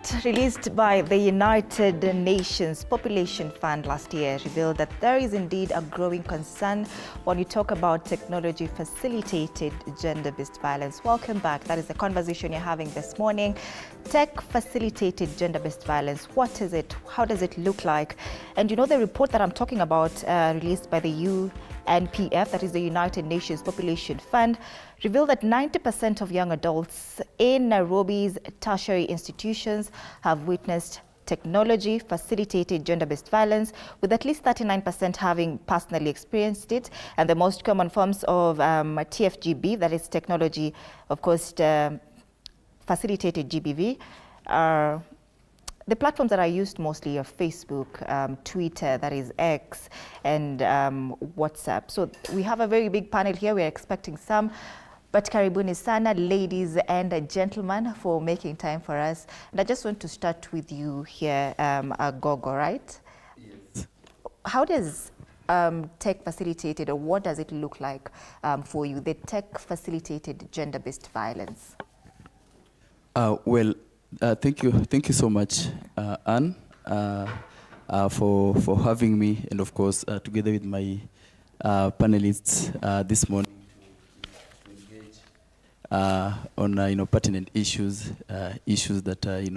report released by the United Nations Population Fund last year revealed that there is indeed a growing concern when you talk about technology-facilitated gender-based violence. Welcome back. That is the conversation you're having this morning. Tech-facilitated gender-based violence. What is it? How does it look like? And you know, the report that I'm talking about, released by the UNPF, that is the United Nations Population Fund, revealed that 90% of young adults in Nairobi's tertiary institutions have witnessed technology-facilitated gender-based violence, with at least 39% having personally experienced it. And the most common forms of TFG-GBV, that is technology, of course, facilitated GBV, are the platforms that are used mostly are Facebook, Twitter, that is X, and WhatsApp. So we have a very big panel here. We're expecting some. But karibuni sana, ladies and gentlemen, for making time for us. And I just want to start with you here, Gogo, right? Yes. How does tech-facilitated, or what does it look like for you, the tech-facilitated gender-based violence? Thank you so much, Anne, for having me, and of course, together with my panelists this morning, on pertinent issues, issues that in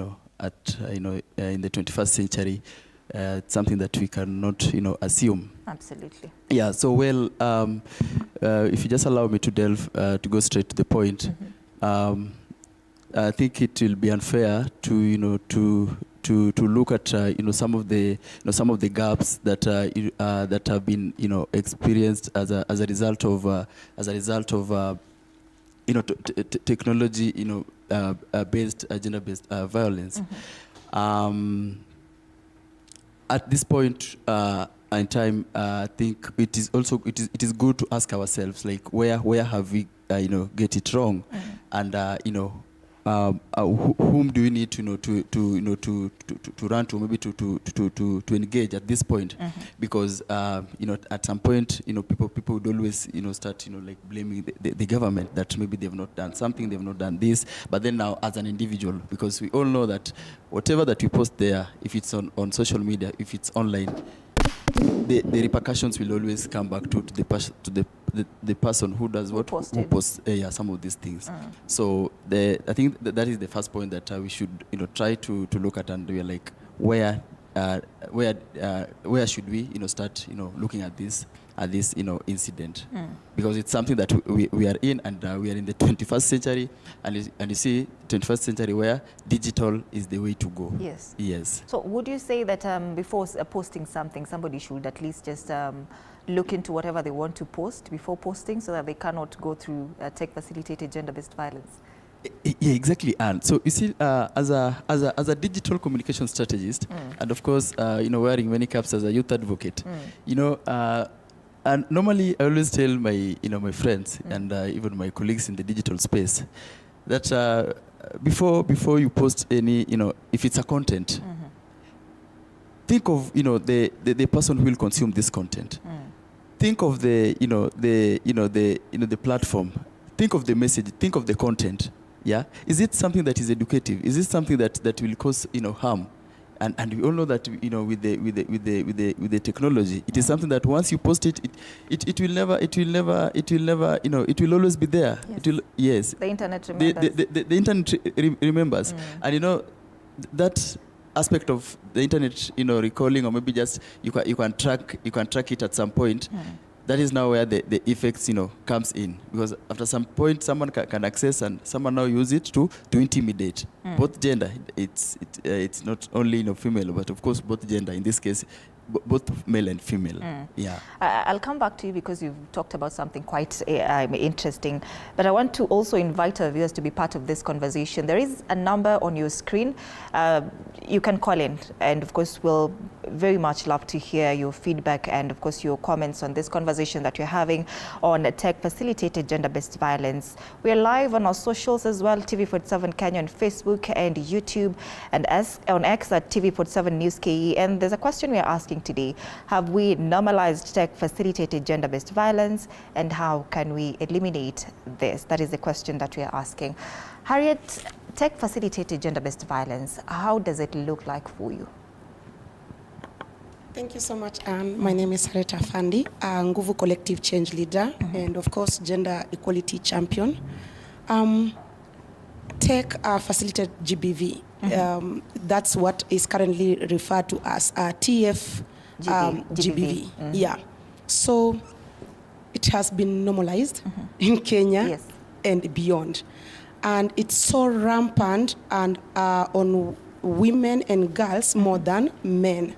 the 21st century, it's something that we cannot assume. Absolutely. Yeah. So if you just allow me to delve to go straight to the point, I think it will be unfair to to look at some of the gaps that that have been experienced as a result of technology based gender-based violence. At this point in time, I think it is good to ask ourselves, like, where have we get it wrong, and whom do we need to run to, maybe to engage at this point, because at some point people would always start like blaming the government that maybe they've not done something, they've not done this. But then now, as an individual, because we all know that whatever that we post there, if it's on social media, if it's online, the repercussions will always come back to the person who does what, who posts some of these things. So I think that is the first point that we should try to look at, and we are like, where should we start looking at this incident, because it's something that we are in, and we are in the 21st century, and you see 21st century where digital is the way to go. Yes. Yes. So would you say that before posting something, somebody should at least just look into whatever they want to post before posting, so that they cannot go through tech-facilitated gender-based violence? Yeah, exactly. And so you see, as a digital communication strategist, and of course, wearing many caps as a youth advocate, and normally I always tell my my friends and even my colleagues in the digital space that before you post any if it's a content, think of the person who will consume this content. Think of the the platform. Think of the message. Think of the content. Yeah, is it something that is educative? Is it something that will cause harm? And we all know that with the technology, it is something that once you post it will always be there. Yes. It will, yes. The internet remembers. The internet remembers, and that aspect of the internet recalling, or maybe just you can track it at some point. That is now where the effects comes in, because after some point someone can access, and someone now use it to intimidate both gender. It's not only female, but of course both gender, in this case both male and female. Yeah. I'll come back to you, because you've talked about something quite interesting, but I want to also invite our viewers to be part of this conversation. There is a number on your screen. You can call in, and of course we'll very much love to hear your feedback and of course your comments on this conversation that you're having on tech-facilitated gender-based violence. We are live on our socials as well, TV47 Kenya on Facebook and YouTube, and on X at TV47 News KE. And there's a question we are asking today: have we normalized tech-facilitated gender-based violence, and how can we eliminate this? That is the question that we are asking. Harriet, tech-facilitated gender-based violence, how does it look like for you? Thank you so much, Anne. My name is Harriet Afandi, a Nguvu Collective Change Leader, and of course, Gender Equality Champion. Tech-facilitated GBV, that's what is currently referred to as TFG-GBV. Yeah. So it has been normalized in Kenya and beyond. And it's so rampant and on women and girls more than men.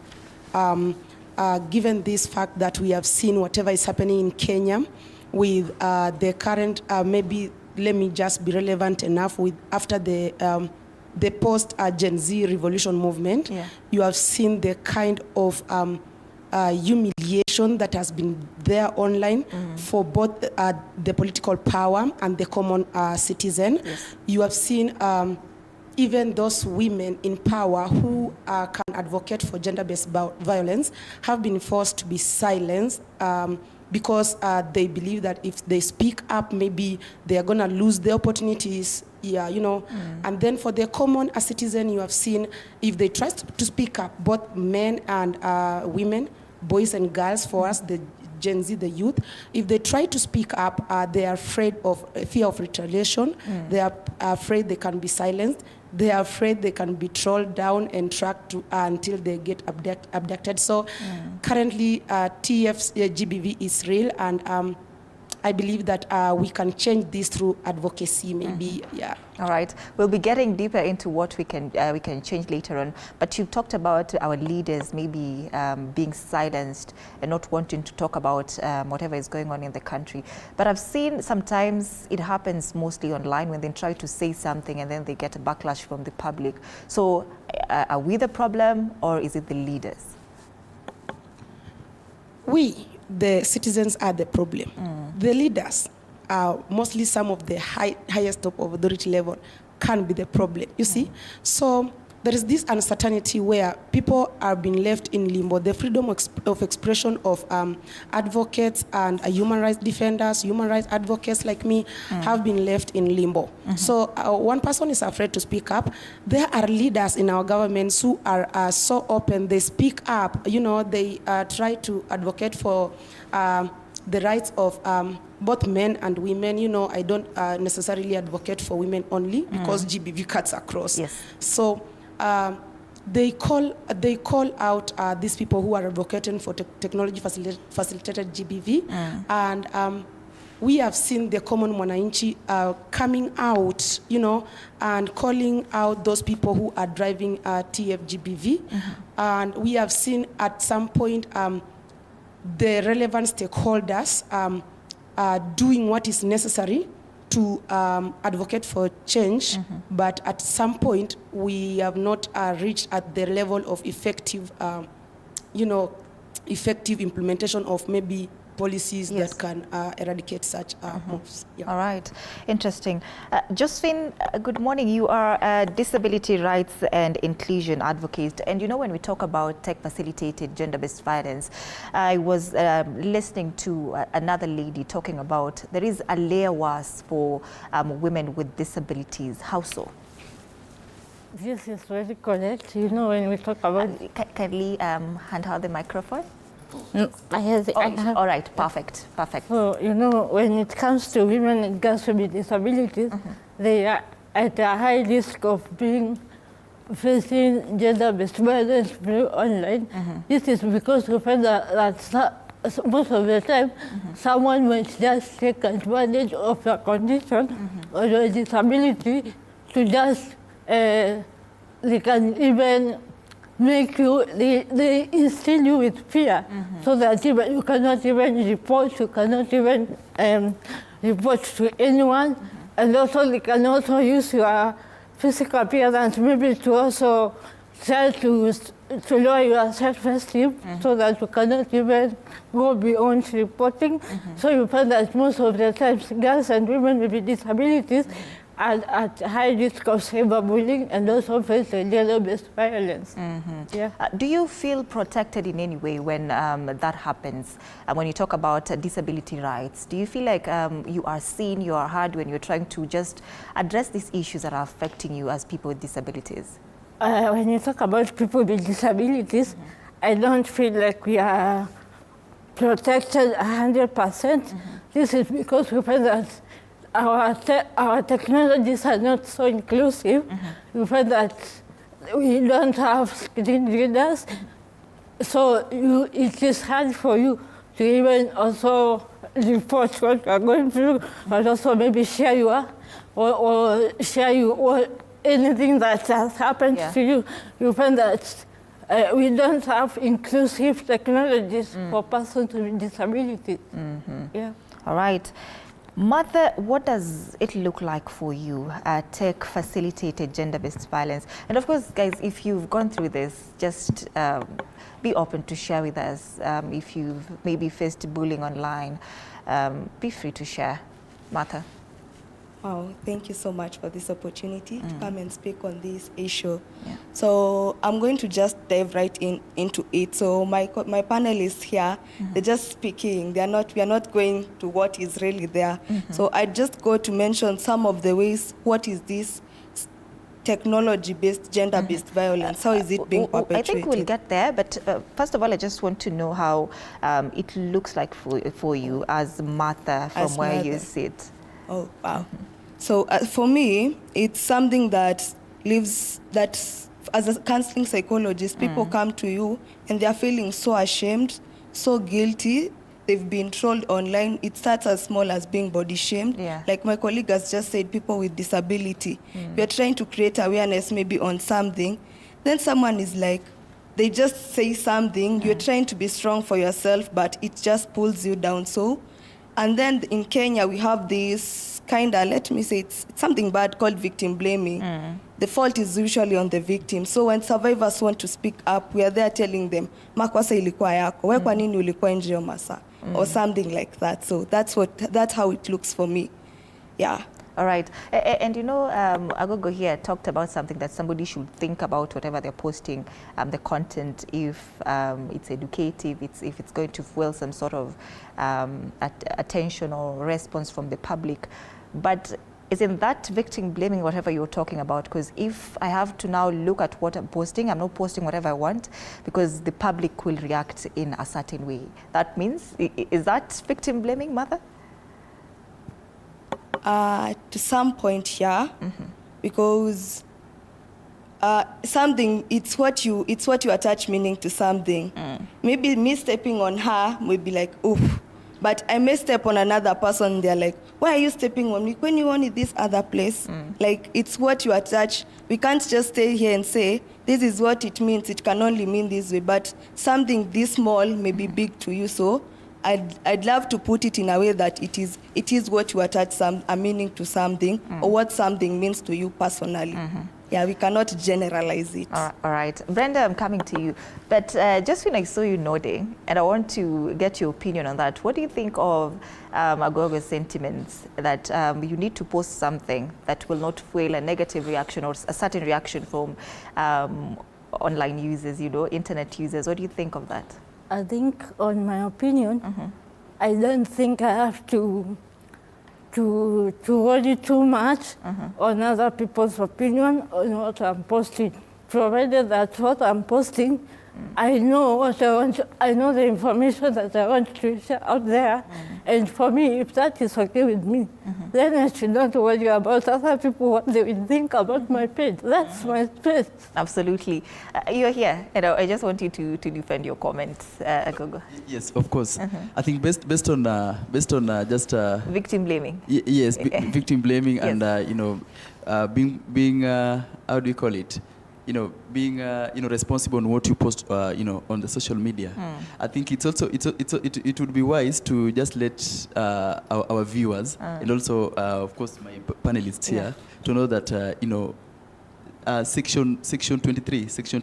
Given this fact that we have seen whatever is happening in Kenya with the current, maybe let me just be relevant enough with after the post Gen Z revolution movement, you have seen the kind of humiliation that has been there online for both the political power and the common citizen. You have seen even those women in power who can advocate for gender-based violence have been forced to be silenced because they believe that if they speak up, maybe they are going to lose the opportunities. And then for the common citizen, you have seen if they try to speak up, both men and women, boys and girls, for us, the Gen Z, the youth, if they try to speak up, they are afraid of fear of retaliation. They are afraid they can be silenced. They are afraid they can be trolled down and tracked until they get abducted. So currently, TFG-GBV is real, and I believe that we can change this through advocacy, maybe. All right, we'll be getting deeper into what we can change later on. But you talked about our leaders maybe being silenced and not wanting to talk about whatever is going on in the country. But I've seen sometimes it happens mostly online when they try to say something and then they get a backlash from the public. So are we the problem, or is it the leaders? We, the citizens, are the problem. The leaders, mostly some of the highest top of authority level, can be the problem, you see? So there is this uncertainty where people are being left in limbo. The freedom of expression of advocates and human rights defenders, human rights advocates like me have been left in limbo. So one person is afraid to speak up. There are leaders in our governments who are so open. They speak up, they try to advocate for the rights of both men and women. I don't necessarily advocate for women only because GBV cuts across. So they call out these people who are advocating for technology facilitated GBV, and we have seen the common mwananchi coming out, and calling out those people who are driving TFGBV, and we have seen at some point the relevant stakeholders doing what is necessary to advocate for change, but at some point we have not reached at the level of effective, effective implementation of maybe policies that can eradicate such moves. All right, interesting. Josephine, good morning. You are a disability rights and inclusion advocate. And when we talk about tech-facilitated gender-based violence, I was listening to another lady talking about there is a layer worse for women with disabilities. How so? This is very correct. When we talk about... Kindly hand her the microphone. All right, perfect. So, when it comes to women and girls with disabilities, they are at a high risk of facing gender-based violence through online. This is because we find that most of the time, someone might just take advantage of your condition or your disability to just, they can even make you, they instill you with fear, so that even you cannot even report, report to anyone, and also they can also use your physical appearance maybe to also try to lower your self-esteem, so that you cannot even go beyond reporting. So you find that most of the times girls and women with disabilities at high risk of cyberbullying and also face gender-based violence. Yeah. Do you feel protected in any way when that happens? When you talk about disability rights, do you feel like you are seen, you are heard when you're trying to just address these issues that are affecting you as people with disabilities? When you talk about people with disabilities, I don't feel like we are protected 100%. This is because we find that our technologies are not so inclusive. We find that we don't have screen readers, so it is hard for you to even also report what you are going through, but also maybe share or share anything that has happened to you. You find that we don't have inclusive technologies for persons with disabilities. Yeah. All right. Martha, what does it look like for you, tech-facilitated gender-based violence? And of course, guys, if you've gone through this, just be open to share with us. If you've maybe faced bullying online, be free to share. Martha. Wow, thank you so much for this opportunity to come and speak on this issue. Yeah. So I'm going to just dive right into it. So my panelists here, they're just speaking. We are not going to what is really there. So I just go to mention some of the ways, what is this technology-based, gender-based violence? How is it being perpetrated? I think we'll get there, but first of all, I just want to know how it looks like for you as Martha from where you sit. Oh, wow. So for me, it's something that as a counseling psychologist, people come to you and they're feeling so ashamed, so guilty. They've been trolled online. It starts as small as being body shamed. Yeah. Like my colleague has just said, people with disability. We are trying to create awareness maybe on something. Then someone is like, they just say something. You're trying to be strong for yourself, but it just pulls you down. And then in Kenya, we have this let me say, it's something bad called victim blaming. The fault is usually on the victim. So when survivors want to speak up, we are there telling them, makosa ilikuwa yako, wewe kwa nini ulikuwa nje ya masaa, or something like that. So that's how it looks for me. Yeah. All right. And you know, Agogo here talked about something that somebody should think about whatever they're posting, the content, if it's educative, if it's going to fuel some sort of attention or response from the public. But isn't that victim blaming whatever you're talking about? Because if I have to now look at what I'm posting, I'm not posting whatever I want because the public will react in a certain way. That means, is that victim blaming, Mother? To some point, yeah, because something, it's what you attach meaning to something. Maybe me stepping on her may be like, oof, but I may step on another person. They're like, why are you stepping on me when you want it this other place? Like, it's what you attach. We can't just stay here and say this is what it means. It can only mean this way. But something this small may be big to you. So I'd love to put it in a way that it is what you attach a meaning to something, or what something means to you personally. Yeah, we cannot generalize it. All right. Brenda, I'm coming to you. But just when I saw you nodding, and I want to get your opinion on that, what do you think of Agogo's sentiments that you need to post something that will not fuel a negative reaction or a certain reaction from online users, internet users? What do you think of that? I think, on my opinion, I don't think I have to worry too much on other people's opinion on what I'm posting, provided that what I'm posting, I know what I want. I know the information that I want to share out there, and for me, if that is okay with me, then I should not worry about other people, what they will think about my page. That's my space. Absolutely. You're here, and I just want you to defend your comments, Agogo. Yes, of course. I think based on just victim blaming. Yes, victim blaming, yes. And being how do you call it? Being responsible on what you post, on the social media. I think it would be wise to just let our viewers and also, of course, my panelists here to know that section 23 of section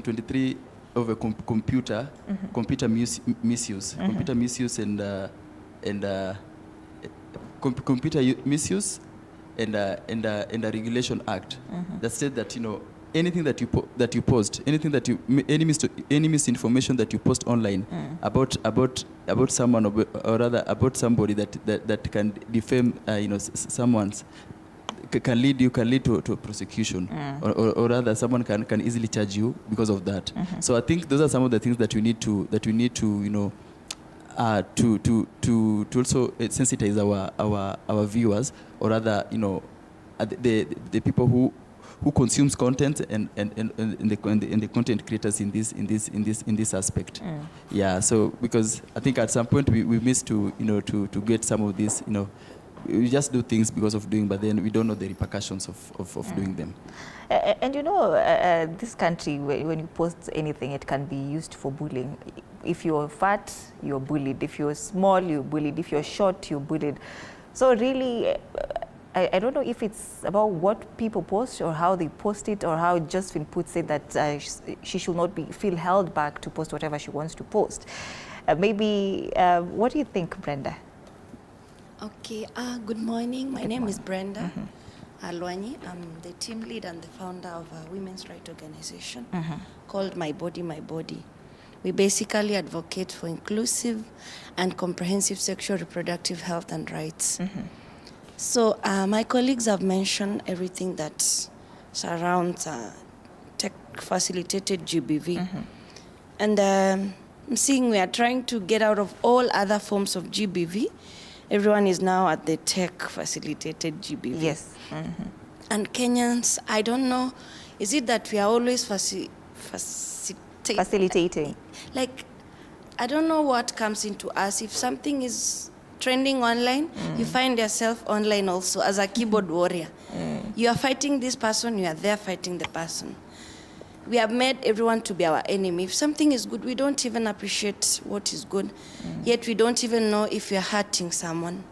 23 of a computer misuse, computer misuse and Computer Misuse and a Regulation Act that said that, you know, anything that you post, anything that any misinformation that you post online about someone or rather about somebody that can defame someone's can lead to prosecution or rather someone can easily charge you because of that. So I think those are some of the things that we need to you know to also sensitize our viewers, or rather, you know, the people who consumes content and the content creators in this aspect. Yeah, so because I think at some point we missed to get some of this, you know, we just do things because of doing, but then we don't know the repercussions of doing them. And you know, this country, when you post anything, it can be used for bullying. If you're fat, you're bullied. If you're small, you're bullied. If you're short, you're bullied. So really, I don't know if it's about what people post or how they post it, or how Josephine puts it that she should not feel held back to post whatever she wants to post. Maybe, what do you think, Brenda? Okay, good morning. My name is Brenda Alwanyi. I'm the team lead and the founder of a women's rights organization called My Body, My Body. We basically advocate for inclusive and comprehensive sexual reproductive health and rights. So my colleagues have mentioned everything that surrounds tech-facilitated GBV. And I'm seeing we are trying to get out of all other forms of GBV. Everyone is now at the tech-facilitated GBV. Yes. And Kenyans, I don't know, is it that we are always Facilitating? Like, I don't know what comes into us. If something is trending online, you find yourself online also as a keyboard warrior. You are fighting this person, you are there fighting the person. We have made everyone to be our enemy. If something is good, we don't even appreciate what is good. Yet we don't even know if we are hurting someone.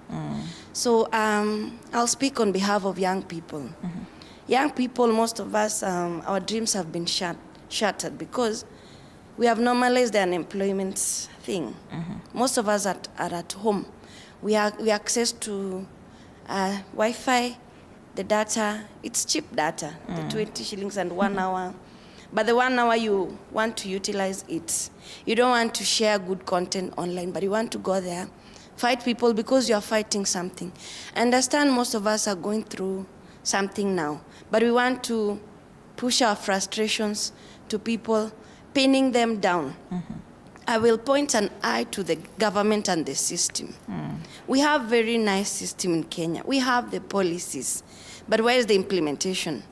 So I'll speak on behalf of young people. Young people, most of us, our dreams have been shattered because we have normalized the unemployment thing. Most of us are at home. We access to Wi-Fi, the data. It's cheap data, the 20 shillings and 1 hour. But the 1 hour you want to utilize it. You don't want to share good content online, but you want to go there, fight people because you're fighting something. I understand most of us are going through something now, but we want to push our frustrations to people, pinning them down. I will point an eye to the government and the system. We have very nice system in Kenya. We have the policies, but where is the implementation?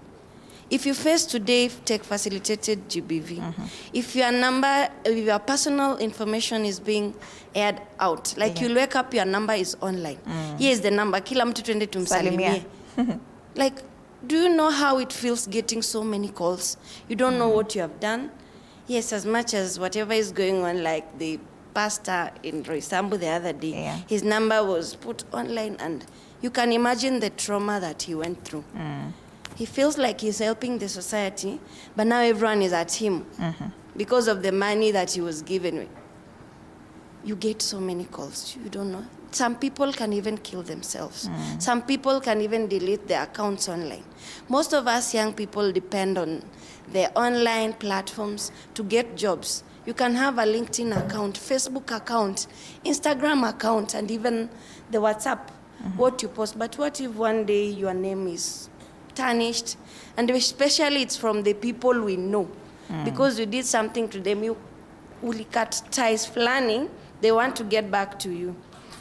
If you face today tech-facilitated GBV, if your personal information is being aired out, like you'll wake up, your number is online. Here's the number, kila mtu twende tumsalimie. Like, do you know how it feels getting so many calls? You don't know what you have done. Yes, as much as whatever is going on, like the pastor in Roysambu the other day, his number was put online, and you can imagine the trauma that he went through. He feels like he's helping the society, but now everyone is at him because of the money that he was given. You get so many calls, you don't know. Some people can even kill themselves. Some people can even delete their accounts online. Most of us young people depend on the online platforms to get jobs. You can have a LinkedIn account, Facebook account, Instagram account, and even the WhatsApp, what you post. But what if one day your name is tarnished, and especially it's from the people we know, because you did something to them, you will cut ties planning, they want to get back to you.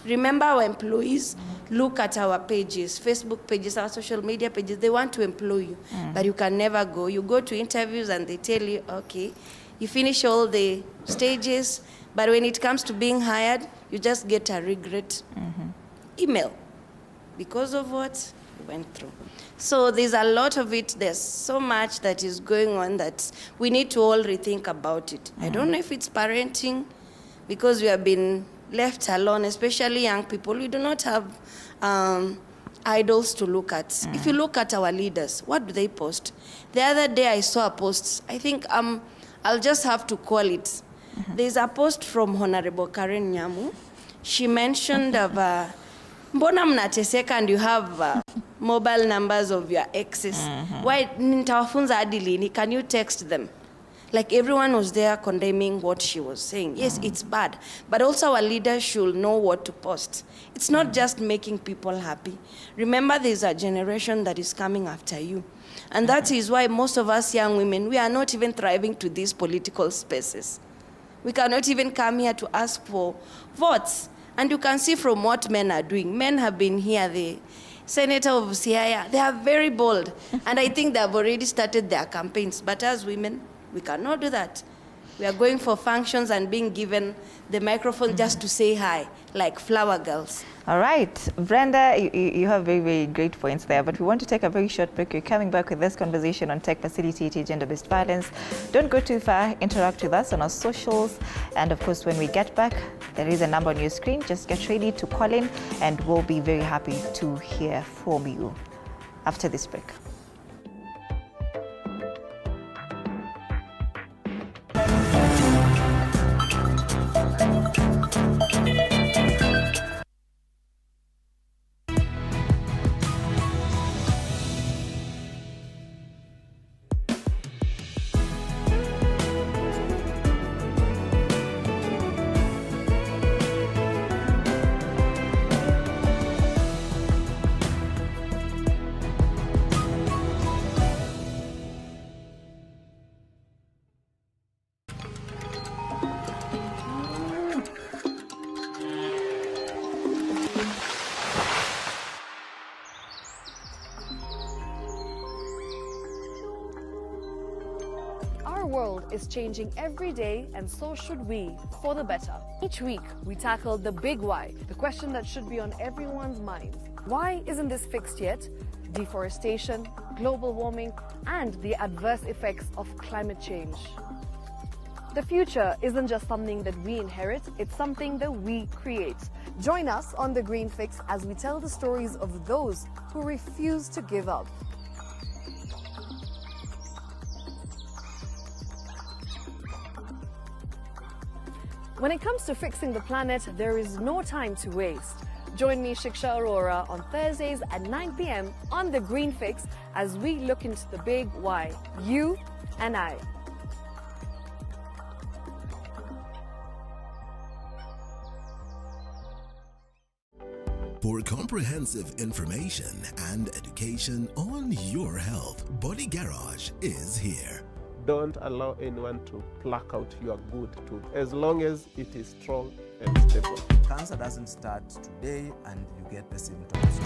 Remember, our employees look at our pages, Facebook pages, our social media pages, they want to employ you, but you can never go. You go to interviews and they tell you, okay, you finish all the stages, but when it comes to being hired, you just get a regret email because of what you went through. So there's a lot of it. There's so much that is going on that we need to all rethink about it. I don't know if it's parenting, because we have been left alone, especially young people. We do not have idols to look at. If you look at our leaders, what do they post? The other day I saw a post. I think I'll just have to call it. There's a post from Honorable Karen Nyamu. She mentioned of mbona mnateseka and you have mobile numbers of your exes? Why nitawafunza hadi lini? Can you text them? Like everyone was there condemning what she was saying. Yes, it's bad. But also our leaders should know what to post. It's not just making people happy. Remember, there's a generation that is coming after you. And that is why most of us young women, we are not even thriving to these political spaces. We cannot even come here to ask for votes. And you can see from what men are doing. Men have been here, the Senator of Siaya, they are very bold. And I think they have already started their campaigns. But as women, we cannot do that. We are going for functions and being given the microphone just to say hi, like flower girls. All right, Brenda, you have very, very great points there, but we want to take a very short break. We're coming back with this conversation on tech-facilitated gender-based violence. Don't go too far. Interact with us on our socials. And of course, when we get back, there is a number on your screen. Just get ready to call in, and we'll be very happy to hear from you after this break. Our world is changing every day, and so should we, for the better. Each week, we tackle the big why, the question that should be on everyone's mind. Why isn't this fixed yet? Deforestation, global warming, and the adverse effects of climate change. The future isn't just something that we inherit, it's something that we create. Join us on The Green Fix as we tell the stories of those who refuse to give up. When it comes to fixing the planet, there is no time to waste. Join me, Shiksha Arora, on Thursdays at 9 p.m. on The Green Fix as we look into the big why, you and I. For comprehensive information and education on your health, Body Garage is here. Don't allow anyone to pluck out your good tooth, as long as it is strong and stable. Cancer doesn't start today and you get the symptoms.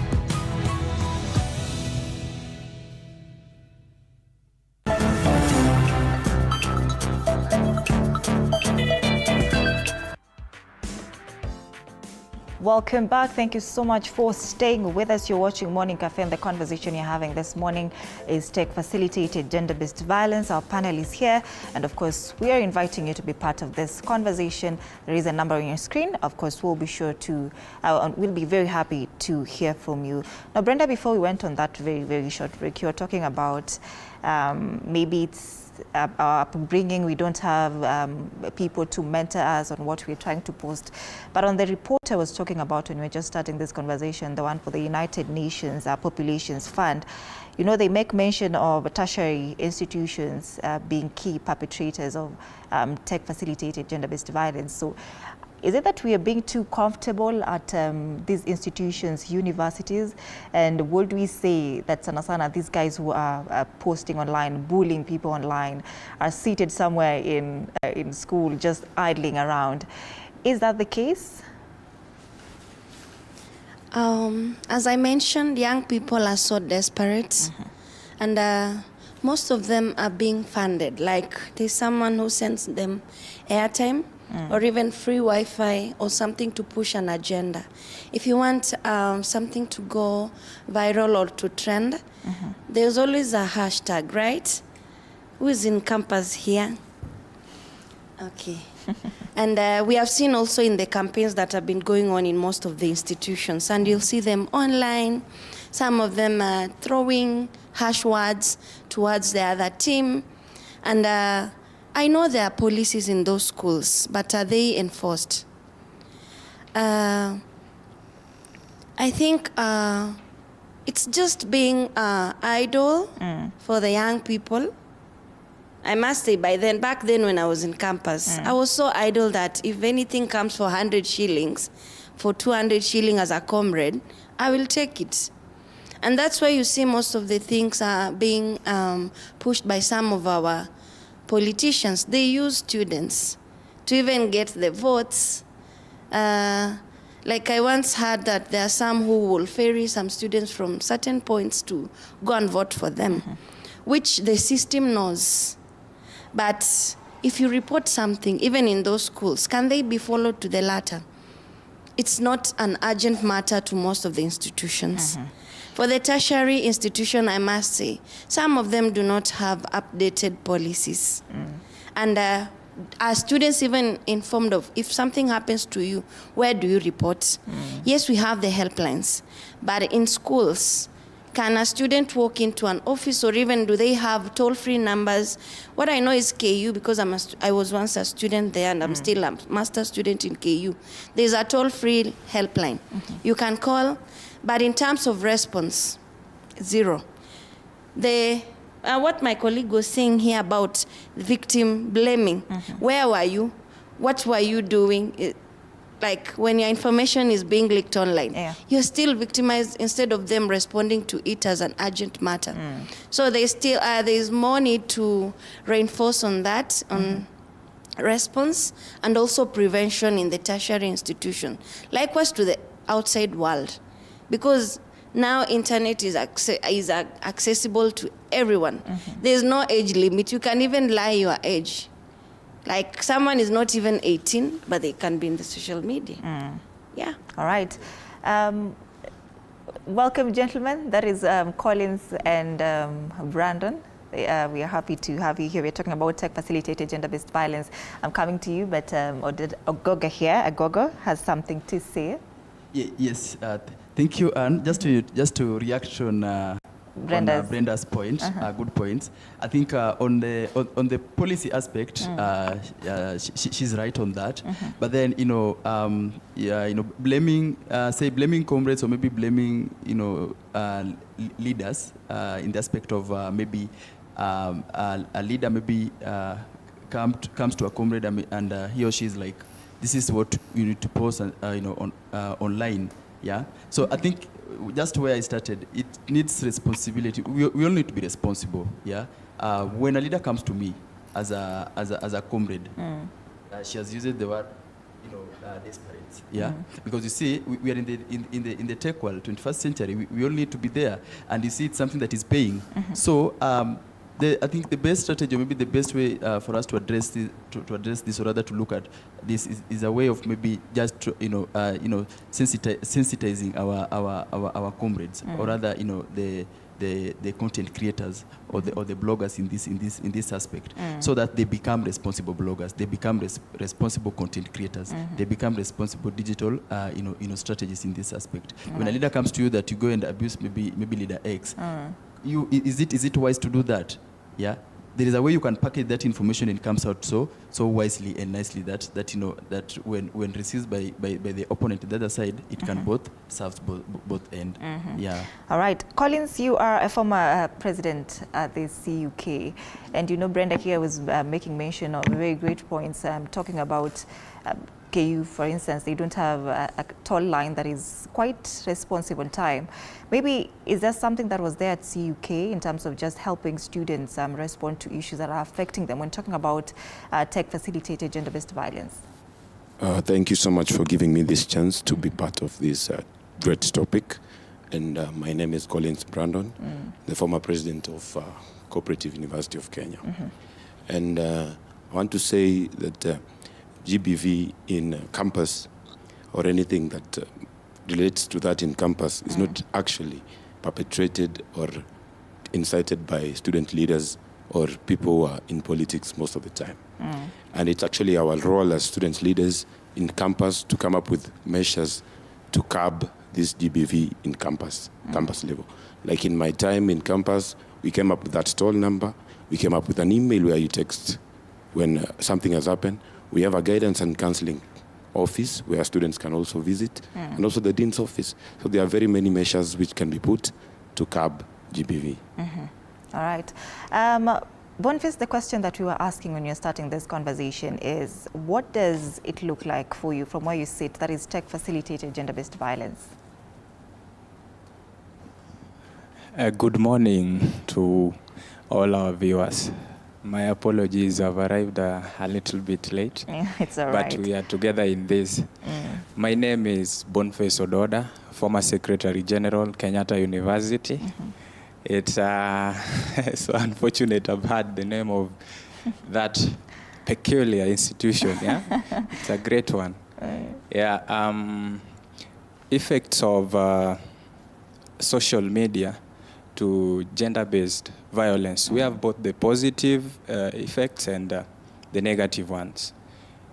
Welcome back. Thank you so much for staying with us. You're watching Morning Cafe, and the conversation you're having this morning is tech-facilitated gender-based violence. Our panel is here, and of course, we are inviting you to be part of this conversation. There is a number on your screen. Of course, we'll be sure to, we'll be very happy to hear from you. Now, Brenda, before we went on that very, very short break, you were talking about maybe it's our upbringing, we don't have people to mentor us on what we're trying to post. But on the report I was talking about when we were just starting this conversation, the one for the United Nations Populations Fund, you know, they make mention of tertiary institutions being key perpetrators of tech-facilitated gender-based violence. So is it that we are being too comfortable at these institutions, universities? And would we say that sana these guys who are posting online, bullying people online, are seated somewhere in school just idling around? Is that the case? As I mentioned, young people are so desperate, and most of them are being funded. Like there's someone who sends them airtime, or even free Wi-Fi or something to push an agenda. If you want something to go viral or to trend, there's always a hashtag, right? Who is in campus here? Okay. And we have seen also in the campaigns that have been going on in most of the institutions, and you'll see them online. Some of them are throwing hash words towards the other team. And I know there are policies in those schools, but are they enforced? I think it's just being idle for the young people. I must say, back then when I was in campus, I was so idle that if anything comes for 100 shillings, for 200 shillings as a comrade, I will take it. And that's why you see most of the things are being pushed by some of our politicians. They use students to even get the votes. Like I once heard that there are some who will ferry some students from certain points to go and vote for them, which the system knows. But if you report something, even in those schools, can they be followed to the latter? It's not an urgent matter to most of the institutions. For the tertiary institution, I must say, some of them do not have updated policies. And are students even informed of if something happens to you, where do you report? Yes, we have the helplines, but in schools, can a student walk into an office, or even do they have toll-free numbers? What I know is KU, because I was once a student there, and I'm still a master student in KU. There's a toll-free helpline. You can call, but in terms of response, zero. What my colleague was saying here about victim blaming, where were you? What were you doing? Like when your information is being leaked online, you're still victimized instead of them responding to it as an urgent matter. So there's more need to reinforce on that, on response, and also prevention in the tertiary institution. Likewise to the outside world, because now internet is accessible to everyone. There's no age limit. You can even lie your age. Like someone is not even 18, but they can be in the social media. Yeah. All right. Welcome, gentlemen. That is Collins and Brandon. We are happy to have you here. We're talking about tech-facilitated gender-based violence. I'm coming to you, but Agogo here, Agogo, has something to say. Yes. Thank you, Anne. Just to react on Brenda's point, good points. I think on the policy aspect, she's right on that. But then blaming comrades, or maybe blaming leaders in the aspect of maybe a leader maybe comes to a comrade and he or she is like, this is what you need to post online. Yeah. So I think just where I started, it needs responsibility. We all need to be responsible. Yeah. When a leader comes to me as a comrade, she has used the word, desperate. Yeah. Because you see, we are in the tech world, 21st century. We all need to be there, and you see, it's something that is paying. So I think the best strategy, or maybe the best way for us to address this, or rather to look at this, is a way of maybe just sensitizing our comrades, or rather the content creators or the bloggers in this aspect, so that they become responsible bloggers, they become responsible content creators, they become responsible digital strategists in this aspect. When a leader comes to you that you go and abuse maybe leader X, is it wise to do that? Yeah, there is a way you can package that information and it comes out so wisely and nicely that when received by the opponent, the other side, it can both serve both end. Yeah. All right, Collins, you are a former president at the CUK, and Brenda here was making mention of very great points, talking about KU, for instance. They don't have a toll line that is quite responsive on time. Maybe is there something that was there at CUK in terms of just helping students respond to issues that are affecting them when talking about tech-facilitated gender-based violence? Thank you so much for giving me this chance to be part of this great topic. And my name is Collins Brandon, the former president of Cooperative University of Kenya. And I want to say that GBV in campus, or anything that relates to that in campus, is not actually perpetrated or incited by student leaders or people who are in politics most of the time. And it's actually our role as student leaders in campus to come up with measures to curb this GBV in campus level. Like in my time in campus, we came up with that toll number. We came up with an email where you text when something has happened. We have a guidance and counseling office where students can also visit, and also the dean's office. So there are very many measures which can be put to curb GBV. All right. Boniface, the question that we were asking when you're starting this conversation is, what does it look like for you from where you sit, that is tech-facilitated gender-based violence? Good morning to all our viewers. My apologies, I've arrived a little bit late. It's all right. But we are together in this. My name is Boniface Ododa, former Secretary General, Kenyatta University. It's so unfortunate I've had the name of that peculiar institution. Yeah, it's a great one. Yeah, effects of social media to gender-based violence. We have both the positive effects and the negative ones.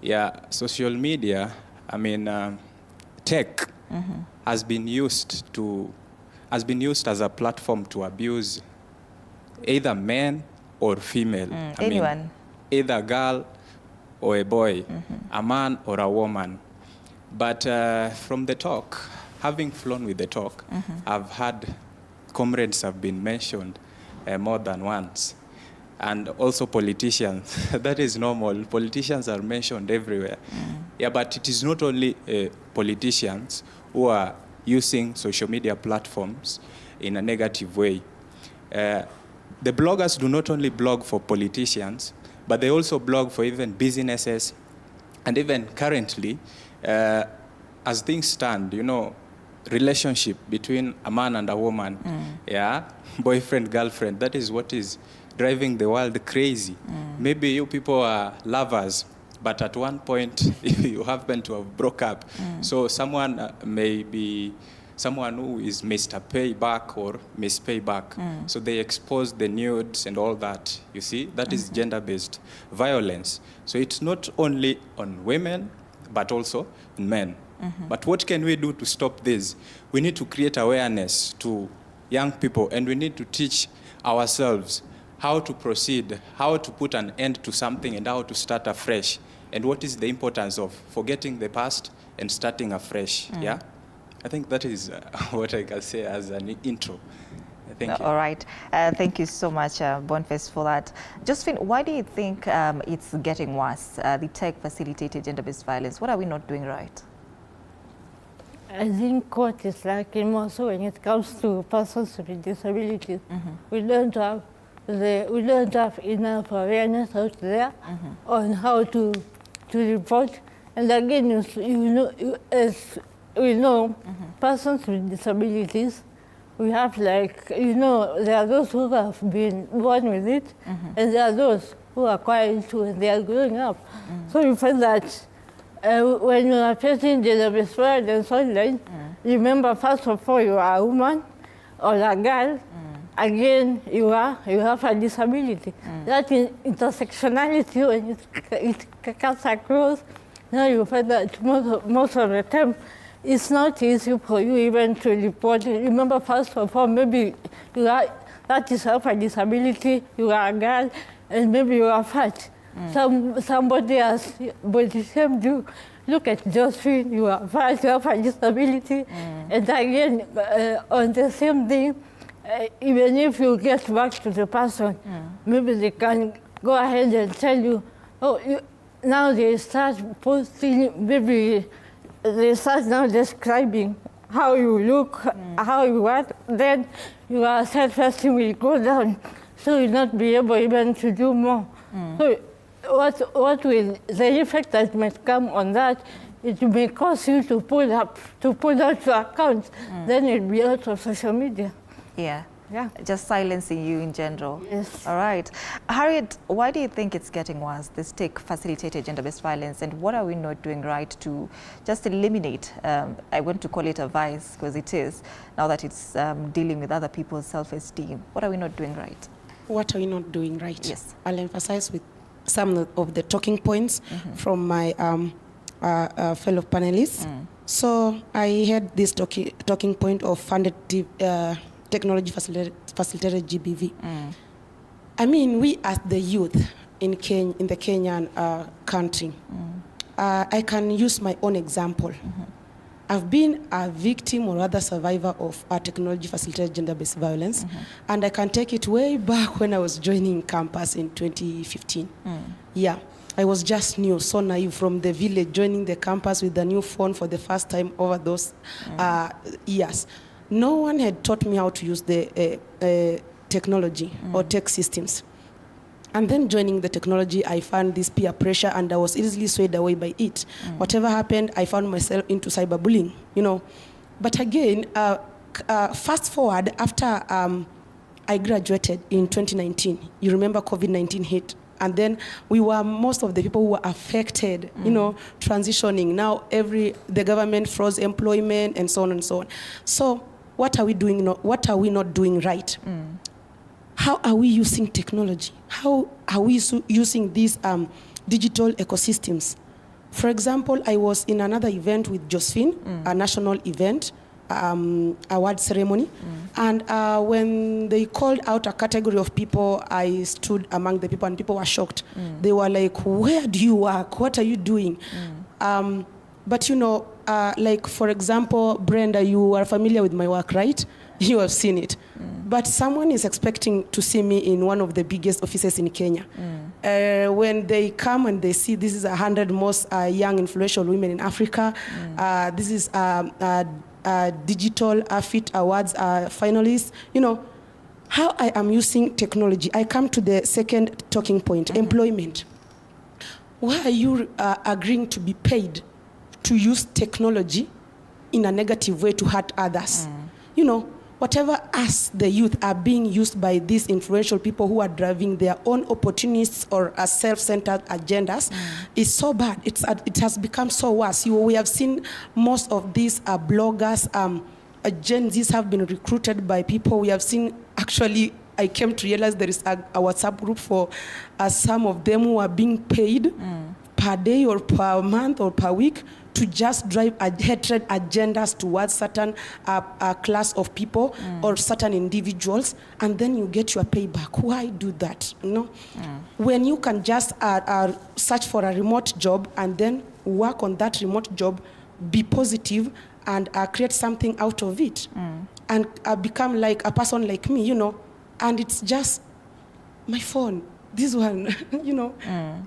Yeah, social media, I mean, tech has been used as a platform to abuse either men or female. Anyone. Mean, either a girl or a boy, a man or a woman. But from the talk, having flown with the talk, I've had comrades have been mentioned more than once. And also politicians. That is normal. Politicians are mentioned everywhere. Yeah, but it is not only politicians who are using social media platforms in a negative way. The bloggers do not only blog for politicians, but they also blog for even businesses. And even currently, as things stand, you know, relationship between a man and a woman, yeah, boyfriend, girlfriend, that is what is driving the world crazy. Maybe you people are lovers, but at one point you happen to have broke up. So someone may be someone who is Mr. Payback or Miss Payback. So they expose the nudes and all that. You see, that is gender-based violence. So it's not only on women, but also on men. But what can we do to stop this? We need to create awareness to young people, and we need to teach ourselves how to proceed, how to put an end to something, and how to start afresh. And what is the importance of forgetting the past and starting afresh? Yeah, I think that is what I can say as an intro. Thank you. All right. Thank you so much, Boniface, for that. Josephine, why do you think it's getting worse, the tech-facilitated gender-based violence? What are we not doing right? I think what is lacking more so when it comes to persons with disabilities, we don't have enough awareness out there on how to report. And again, as we know, persons with disabilities, we have there are those who have been born with it, and there are those who acquire it when they are growing up. So you find that when you are facing gender-based violence online, remember, first of all, you are a woman or a girl. Again, you have a disability. That intersectionality, when it cuts across, now you find that most of the time, it's not easy for you even to report it. Remember, first of all, maybe that is a disability, you are a girl, and maybe you are fat. Somebody has body shame you. Look at Josephine, you are fat, you have a disability. And again, on the same thing, even if you get back to the person, maybe they can go ahead and tell you, now they start posting, maybe they start now describing how you look, how you are, then your self-esteem will go down, so you'll not be able even to do more. So what will the effect that might come on that? It may cause you to pull out your account, then it'll be out of social media. Yeah. Just silencing you in general. Yes. All right. Harriet, why do you think it's getting worse, this tech-facilitated gender-based violence, and what are we not doing right to just eliminate, I want to call it a vice, because it is, now that it's dealing with other people's self-esteem. What are we not doing right? What are we not doing right? Yes. I'll emphasize with some of the talking points from my fellow panelists. So I had this talking point of funded technology facilitated GBV. I mean, we as the youth in the Kenyan country, I can use my own example. I've been a victim or rather survivor of technology-facilitated gender-based violence, and I can take it way back when I was joining campus in 2015. Yeah, I was just new, so naive from the village, joining the campus with a new phone for the first time over those years. No one had taught me how to use the technology or tech systems. And then joining the technology, I found this peer pressure and I was easily swayed away by it. Whatever happened, I found myself into cyberbullying, you know. But again, fast forward after I graduated in 2019, you remember COVID-19 hit. And then we were most of the people who were affected, you know, transitioning. Now the government froze employment and so on and so on. So what are we doing? What are we not doing right? How are we using technology? How are we using these digital ecosystems? For example, I was in another event with Josephine, a national event, award ceremony. And when they called out a category of people, I stood among the people and people were shocked. They were like, where do you work? What are you doing? But you know, like for example, Brenda, you are familiar with my work, right? You have seen it. But someone is expecting to see me in one of the biggest offices in Kenya. When they come and they see this is 100 most young influential women in Africa, this is Digital Fit Awards finalists, you know, how I am using technology. I come to the second talking point, employment. Why are you agreeing to be paid to use technology in a negative way to hurt others? You know, whatever us, the youth, are being used by these influential people who are driving their own opportunists or self-centered agendas is so bad. It has become so worse. We have seen most of these bloggers, Gen Zs have been recruited by people. We have seen, actually, I came to realize there is a WhatsApp group for some of them who are being paid per day or per month or per week to just drive hatred agendas towards certain class of people or certain individuals, and then you get your payback. Why do that? You know? When you can just search for a remote job and then work on that remote job, be positive, and create something out of it, and become like a person like me, you know, and it's just my phone. This one, you know,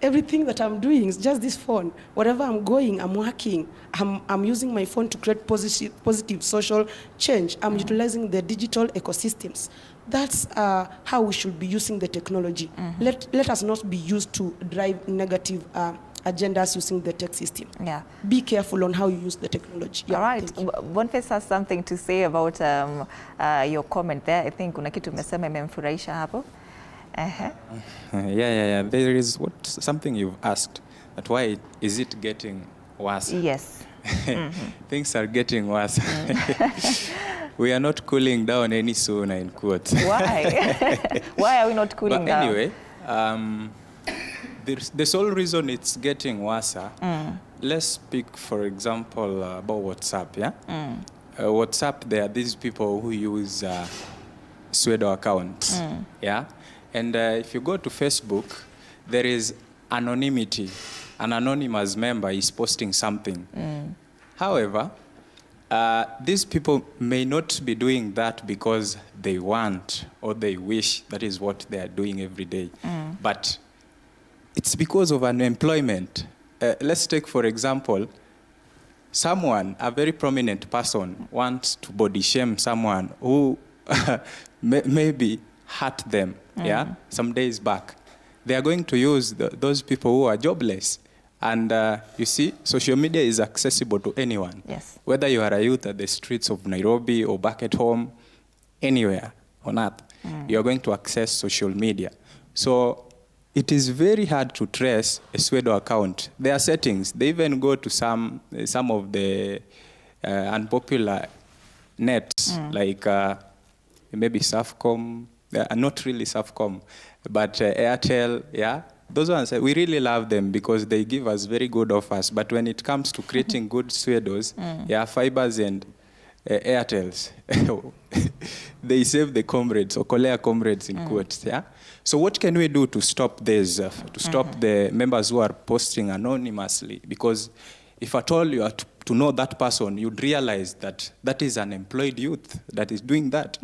everything that I'm doing is just this phone. Wherever I'm going, I'm working. I'm using my phone to create positive social change. I'm utilizing the digital ecosystems. That's how we should be using the technology. Let us not be used to drive negative agendas using the tech system. Yeah. Be careful on how you use the technology. Yeah, all right. Boniface has something to say about your comment there. I think kuna kitu umesema imemfurahisha hapo. Yeah. There is something you've asked, that why is it getting worse? Yes. Things are getting worse. We are not cooling down any sooner, in quotes. Why? Why are we not cooling down? Anyway, the sole reason it's getting worse, let's speak, for example, about WhatsApp, yeah? WhatsApp, there are these people who use pseudo accounts, yeah? And if you go to Facebook, there is anonymity. An anonymous member is posting something. However, these people may not be doing that because they want or they wish that is what they are doing every day. But it's because of unemployment. Let's take, for example, someone, a very prominent person, wants to body shame someone who maybe hurt them, some days back. They are going to use those people who are jobless. And you see, social media is accessible to anyone. Yes. Whether you are a youth at the streets of Nairobi or back at home, anywhere on earth, you are going to access social media. So it is very hard to trace a pseudo account. There are settings. They even go to some of the unpopular nets, like maybe Safcom, not really Safcom, but Airtel, yeah. Those ones, we really love them because they give us very good offers. But when it comes to creating good pseudos, fibers and Airtels. They save the comrades, or Kolea comrades in quotes. Yeah. So what can we do to stop this? To stop the members who are posting anonymously? Because if at all you are to know that person, you'd realize that that is an employed youth that is doing that.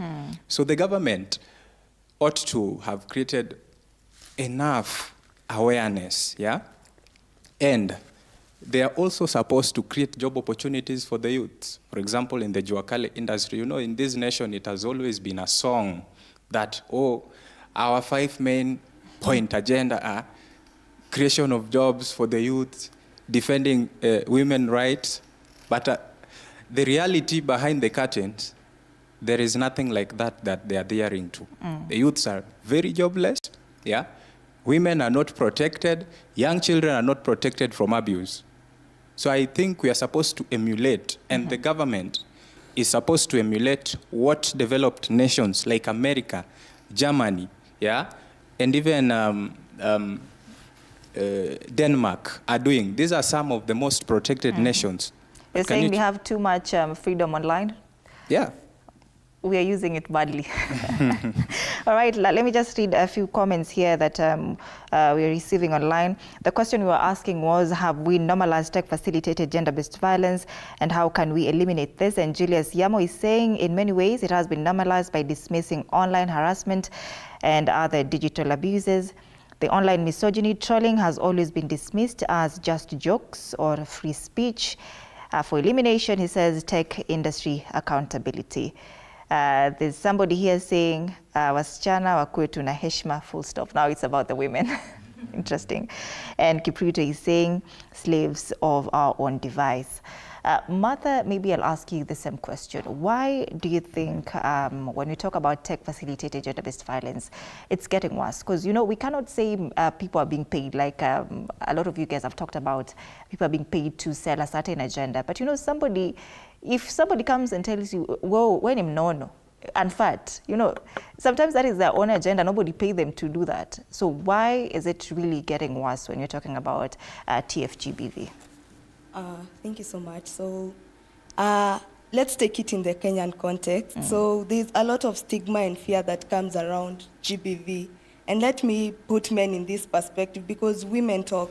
So the government ought to have created enough awareness, yeah? And they are also supposed to create job opportunities for the youth. For example, in the Juakale industry, you know, in this nation, it has always been a song that, oh, our 5 main point agenda are creation of jobs for the youth, defending women's rights. But the reality behind the curtains, there is nothing like that they are adhering to. The youths are very jobless, yeah? Women are not protected. Young children are not protected from abuse. So I think we are supposed to emulate, and the government is supposed to emulate what developed nations like America, Germany, yeah, and even Denmark are doing. These are some of the most protected nations. You're saying we have too much freedom online? Yeah. We are using it badly. All right, let me just read a few comments here that we are receiving online. The question we were asking was, have we normalized tech-facilitated gender-based violence, and how can we eliminate this? And Julius Yamo is saying, in many ways, it has been normalized by dismissing online harassment and other digital abuses. The online misogyny trolling has always been dismissed as just jokes or free speech. For elimination, he says, tech industry accountability. There's somebody here saying, wasichana wakuwe tuna heshima, full stop. Now it's about the women. Interesting. And Kipruto is saying, slaves of our own device. Martha, maybe I'll ask you the same question. Why do you think when we talk about tech-facilitated gender-based violence, it's getting worse? Because, you know, we cannot say people are being paid, like a lot of you guys have talked about, people are being paid to sell a certain agenda. But, you know, if somebody comes and tells you, whoa, when I'm no, and fat, you know, sometimes that is their own agenda. Nobody paid them to do that. So why is it really getting worse when you're talking about TFG-GBV? Thank you so much. So let's take it in the Kenyan context. So there's a lot of stigma and fear that comes around GBV. And let me put men in this perspective, because women talk.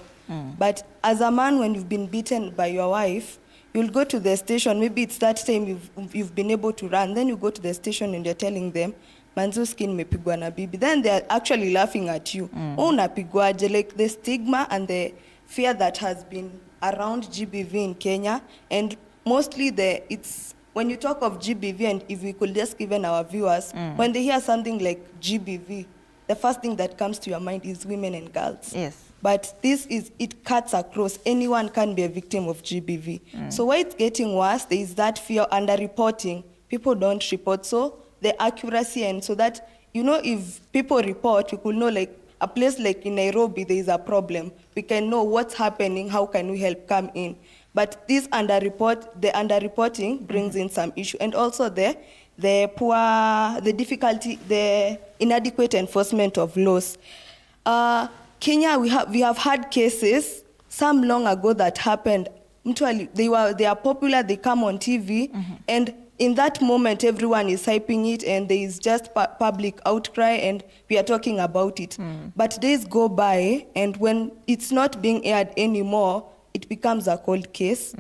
But as a man, when you've been beaten by your wife, you'll go to the station, maybe it's that time you've been able to run, then you go to the station and you're telling them, manzo skin mepigwa na bibi. Then they're actually laughing at you. Oh, napigwaje, like the stigma and the fear that has been around GBV in Kenya. And mostly it's when you talk of GBV, and if we could just give our viewers, when they hear something like GBV, the first thing that comes to your mind is women and girls. Yes. But it cuts across. Anyone can be a victim of GBV. So why it's getting worse, there is that fear under-reporting. People don't report. So the accuracy, and so that, you know, if people report, we could know, like a place like in Nairobi, there is a problem. We can know what's happening, how can we help come in. But the underreporting brings in some issue. And also the difficulty, the inadequate enforcement of laws. Kenya, we have had cases, some long ago, that happened. They are popular, they come on TV, and in that moment, everyone is hyping it, and there is just public outcry, and we are talking about it. But days go by, and when it's not being aired anymore, it becomes a cold case.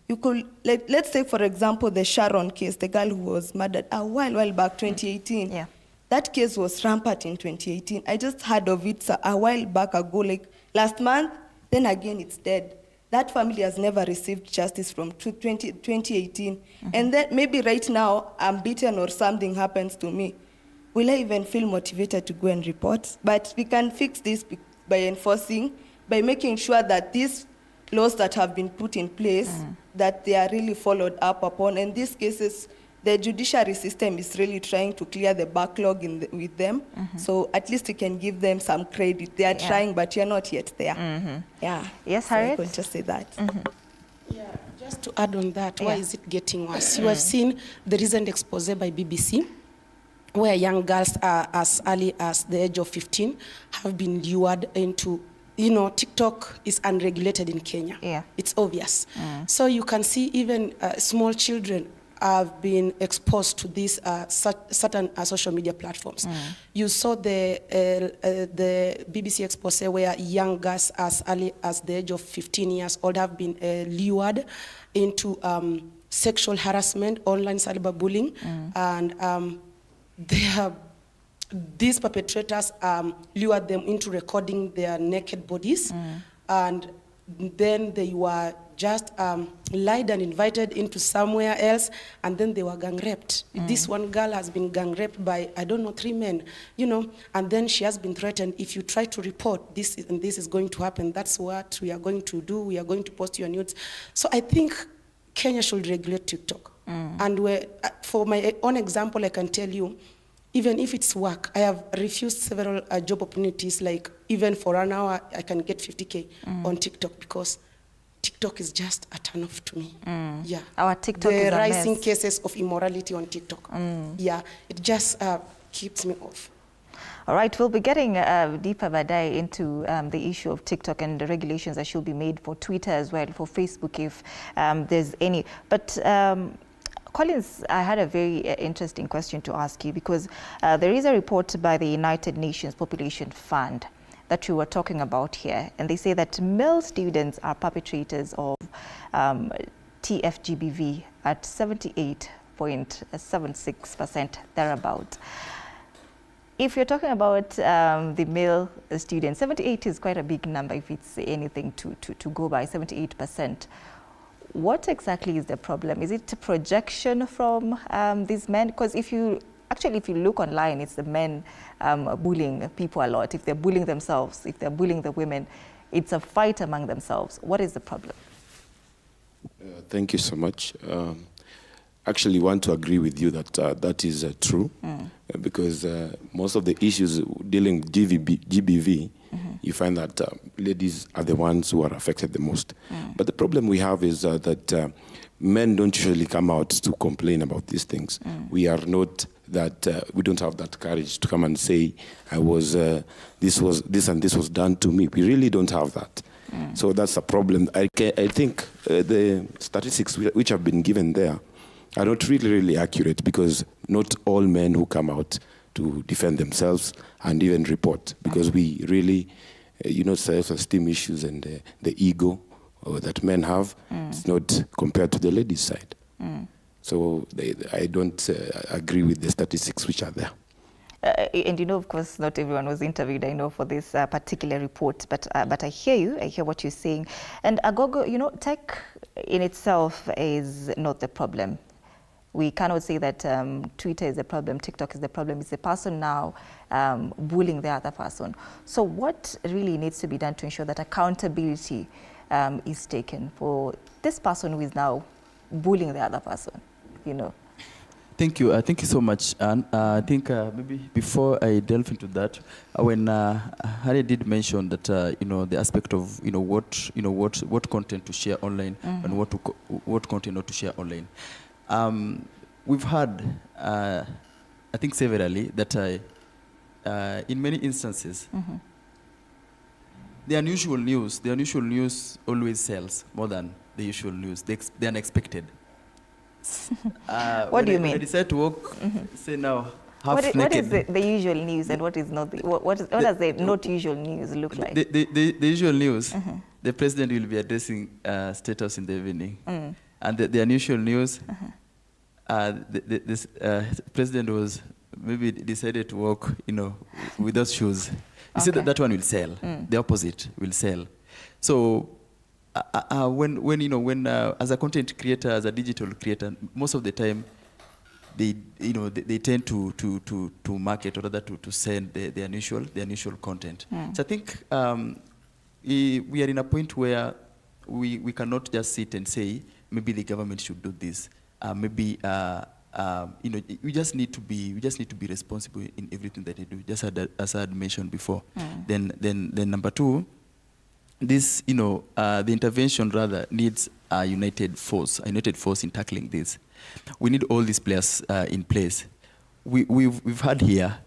You could, let's say, for example, the Sharon case, the girl who was murdered a while back, 2018. Yeah. That case was rampant in 2018. I just heard of it a while back ago, like last month, then again it's dead. That family has never received justice from 2018. And then maybe right now I'm beaten or something happens to me. Will I even feel motivated to go and report? But we can fix this by enforcing, by making sure that these laws that have been put in place, that they are really followed up upon. And these cases, the judiciary system is really trying to clear the backlog with them. So at least you can give them some credit. They are trying, but you're not yet there. Yeah. Yes, so Harriet? I could just say that. Yeah, just to add on that, why is it getting worse? You have seen the recent expose by BBC, where young girls are as early as the age of 15 have been lured into, you know, TikTok is unregulated in Kenya. Yeah. It's obvious. So you can see even small children have been exposed to these certain social media platforms. You saw the BBC expose where young girls as early as the age of 15 years old have been lured into sexual harassment, online cyberbullying, and these perpetrators lured them into recording their naked bodies, and then they were just lied and invited into somewhere else, and then they were gang raped. This one girl has been gang raped by, I don't know, 3 men, you know, and then she has been threatened, if you try to report this and this is going to happen, that's what we are going to do, we are going to post your nudes. So I think Kenya should regulate TikTok. And for my own example, I can tell you, even if it's work, I have refused several job opportunities, like even for an hour, I can get 50K on TikTok, because TikTok is just a turn off to me. Yeah. Our TikTok is the a rising mess. cases of immorality on TikTok. Yeah, it just keeps me off. All right, we'll be getting deeper by day into the issue of TikTok and the regulations that should be made for Twitter as well, for Facebook, if there's any. But Collins, I had a very interesting question to ask you, because there is a report by the United Nations Population Fund that you were talking about here, and they say that male students are perpetrators of TFG-GBV at 78.76%, thereabout. If you're talking about the male students, 78 is quite a big number if it's anything to go by, 78%. What exactly is the problem? Is it a projection from these men? Because if you look online, it's the men bullying people a lot. If they're bullying themselves, if they're bullying the women, it's a fight among themselves. What is the problem? Thank you so much. Actually, want to agree with you that that is true, because most of the issues dealing with GBV, you find that ladies are the ones who are affected the most. But the problem we have is that men don't usually come out to complain about these things. We are not that, we don't have that courage to come and say, this and this was done to me. We really don't have that. So that's a problem. I think the statistics which have been given there are not really accurate, because not all men who come out to defend themselves and even report, because we really, self-esteem issues and the ego that men have, it's not compared to the ladies' side. So I don't agree with the statistics which are there. And of course, not everyone was interviewed, I know, for this particular report, but I hear you, I hear what you're saying. And Agogo, tech in itself is not the problem. We cannot say that Twitter is the problem, TikTok is the problem. It's the person now bullying the other person. So what really needs to be done to ensure that accountability is taken for this person who is now bullying the other person, Thank you. Thank you so much. And I think maybe before I delve into that, when Harry did mention that the aspect of what content to share online and what content not to share online. We've heard, I think severally, that in many instances, the unusual news always sells more than the usual news, the unexpected. What do you mean? I decide to walk, say now, half naked. What is the usual news and what is not? What does the not usual news look like? The usual news, the president will be addressing State House in the evening. And the unusual news, this president was maybe decided to walk, without shoes. He said that one will sell. The opposite will sell. So when as a content creator, as a digital creator, most of the time they tend to market, or rather to send the unusual content. So I think we are in a point where we cannot just sit and say maybe the government should do this. We just need to be responsible in everything that they do, just as I had mentioned before. Then number two, this the intervention rather needs a united force in tackling this. We need all these players in place. We've heard here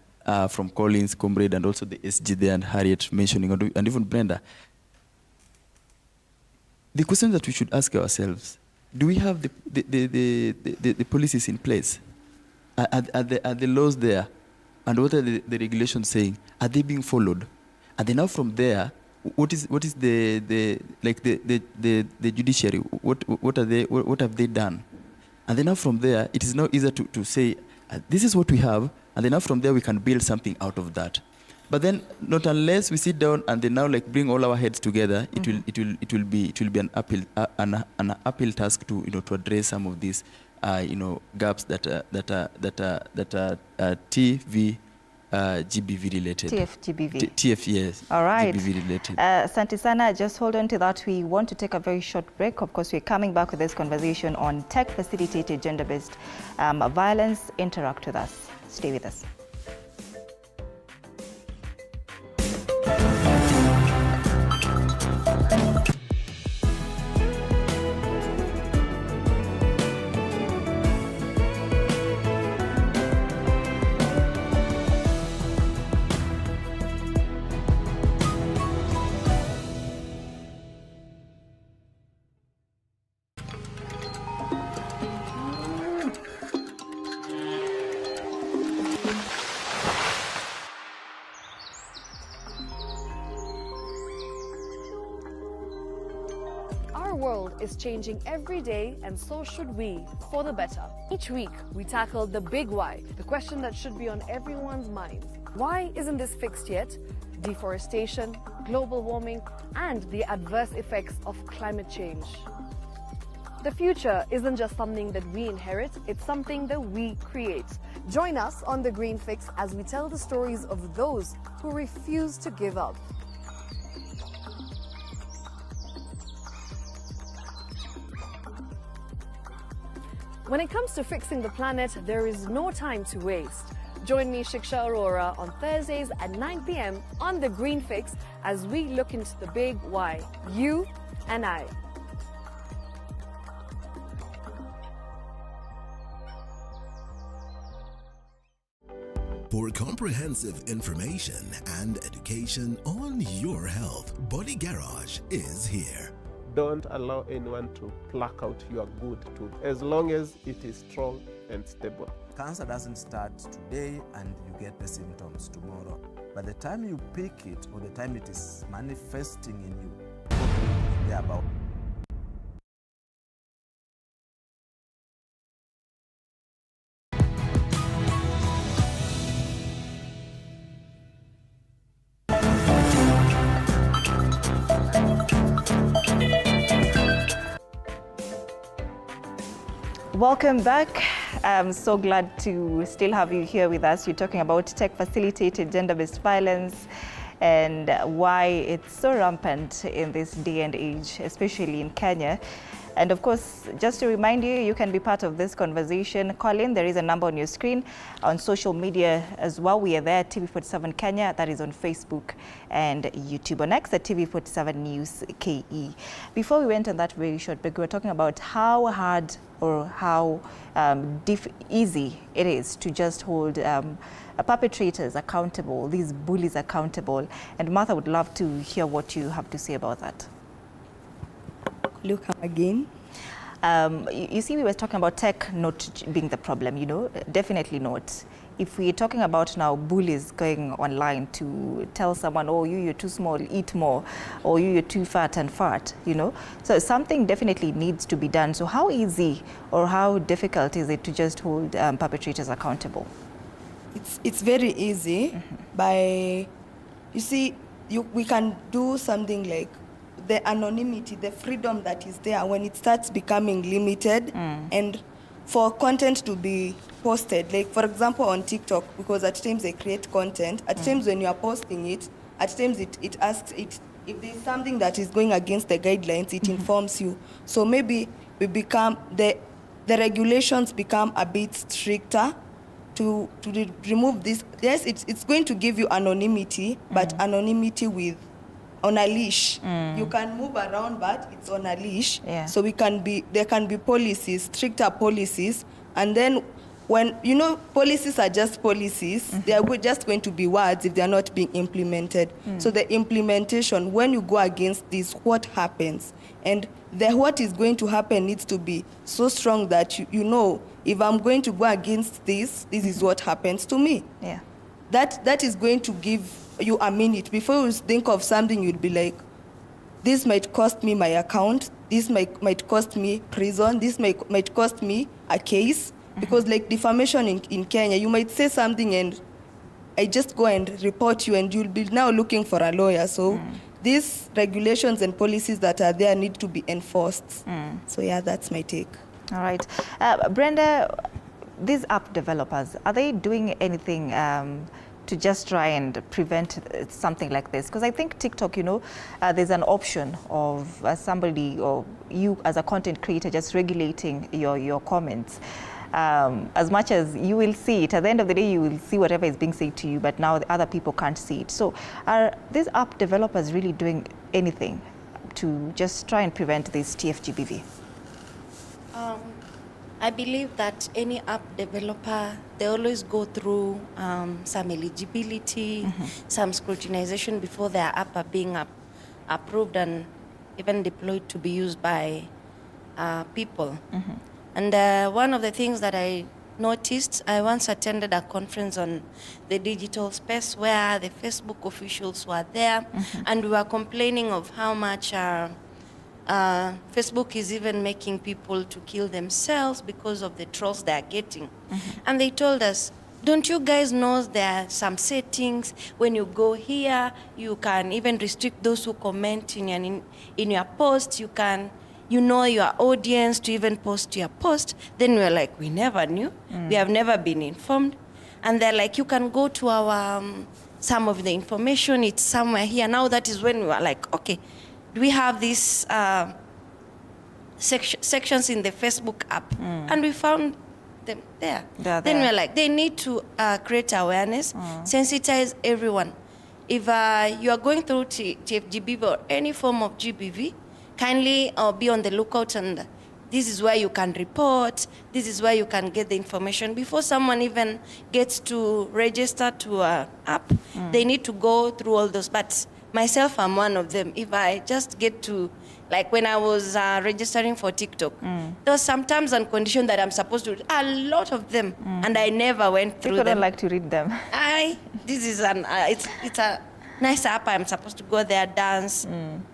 from Collins, Comrade, and also the SG there, and Harriet mentioning, and even Brenda. The question that we should ask ourselves, do we have the policies in place? Are the laws there? And what are the regulations saying? Are they being followed? And then now from there, what is the judiciary? What have they done? And then now from there, it is now easier to say, this is what we have, and then now from there we can build something out of that. But then not unless we sit down and then now like bring all our heads together, it will be an uphill task to to address some of these gaps that are TFG-GBV related. TFG-GBV. Yes. All right. GBV related. Santisana, just hold on to that. We want to take a very short break. Of course, we're coming back with this conversation on tech-facilitated gender-based violence. Interact with us. Stay with us. Our world is changing every day, and so should we, for the better. Each week, we tackle the big why, the question that should be on everyone's minds. Why isn't this fixed yet? Deforestation, global warming, and the adverse effects of climate change. The future isn't just something that we inherit, it's something that we create. Join us on The Green Fix as we tell the stories of those who refuse to give up. When it comes to fixing the planet, there is no time to waste. Join me, Shiksha Arora, on Thursdays at 9 p.m. on The Green Fix as we look into the big why, you and I. For comprehensive information and education on your health, Body Garage is here. Don't allow anyone to pluck out your good tooth, as long as it is strong and stable. Cancer doesn't start today and you get the symptoms tomorrow. By the time you pick it or the time it is manifesting in you, they're about. Welcome back. I'm so glad to still have you here with us. You're talking about tech-facilitated gender-based violence and why it's so rampant in this day and age, especially in Kenya. And of course, just to remind you, you can be part of this conversation. Call in. There is a number on your screen. On social media as well, we are there, TV47 Kenya. That is on Facebook and YouTube. On X at TV47 News KE. Before we went on that very short break, we were talking about how hard or how easy it is to just hold perpetrators accountable, these bullies accountable. And Martha would love to hear what you have to say about that. Look again. You see, we were talking about tech not being the problem, definitely not. If we're talking about now bullies going online to tell someone, oh, you're too small, eat more, or you're too fat and fart, So something definitely needs to be done. So how easy or how difficult is it to just hold perpetrators accountable? It's very easy by, we can do something like the anonymity, the freedom that is there when it starts becoming limited and for content to be posted, like for example on TikTok, because at times they create content, at times when you are posting it, at times it asks it, if there's something that is going against the guidelines, it informs you. So maybe we become, the regulations become a bit stricter to remove this. Yes, it's going to give you anonymity, but anonymity on a leash. You can move around, but it's on a leash. Yeah. So there can be policies, stricter policies, and then when, policies are just policies, they are just going to be words if they are not being implemented. So the implementation, when you go against this, what happens? And what is going to happen needs to be so strong that you know, if I'm going to go against this is what happens to me. Yeah. That is going to give you a minute. Before you think of something, you'd be like, this might cost me my account, this might cost me prison, this might cost me a case. Because like defamation in Kenya, you might say something and I just go and report you and you'll be now looking for a lawyer. So these regulations and policies that are there need to be enforced. So yeah, that's my take. All right. Brenda, these app developers, are they doing anything to just try and prevent something like this? Because I think TikTok, you know, there's an option of somebody or you as a content creator just regulating your comments. As much as you will see it, at the end of the day, you will see whatever is being said to you, but now the other people can't see it. So are these app developers really doing anything to just try and prevent this TFG-GBV? I believe that any app developer, they always go through some eligibility, some scrutinization before their app are being approved and even deployed to be used by people. And one of the things that I noticed, I once attended a conference on the digital space where the Facebook officials were there, and we were complaining of how much Facebook is even making people to kill themselves because of the trolls they are getting. And they told us, don't you guys know there are some settings? When you go here, you can even restrict those who comment in your post. You can, you know, your audience to even post your post. Then we're like, we never knew. We have never been informed. And they're like, you can go to our, some of the information, it's somewhere here. Now that is when we were like, okay, do we have these sections in the Facebook app? And we found them there. Then we're like, they need to create awareness, sensitize everyone. If you are going through TFG-GBV or any form of GBV, kindly be on the lookout, and this is where you can report, this is where you can get the information. Before someone even gets to register to an app, they need to go through all those. But myself, I'm one of them. If I just get to, like when I was registering for TikTok, there was some terms and conditions that I'm supposed to read, a lot of them, and I never went through them. People don't like to read them. This is an, it's a nice app, I'm supposed to go there, dance.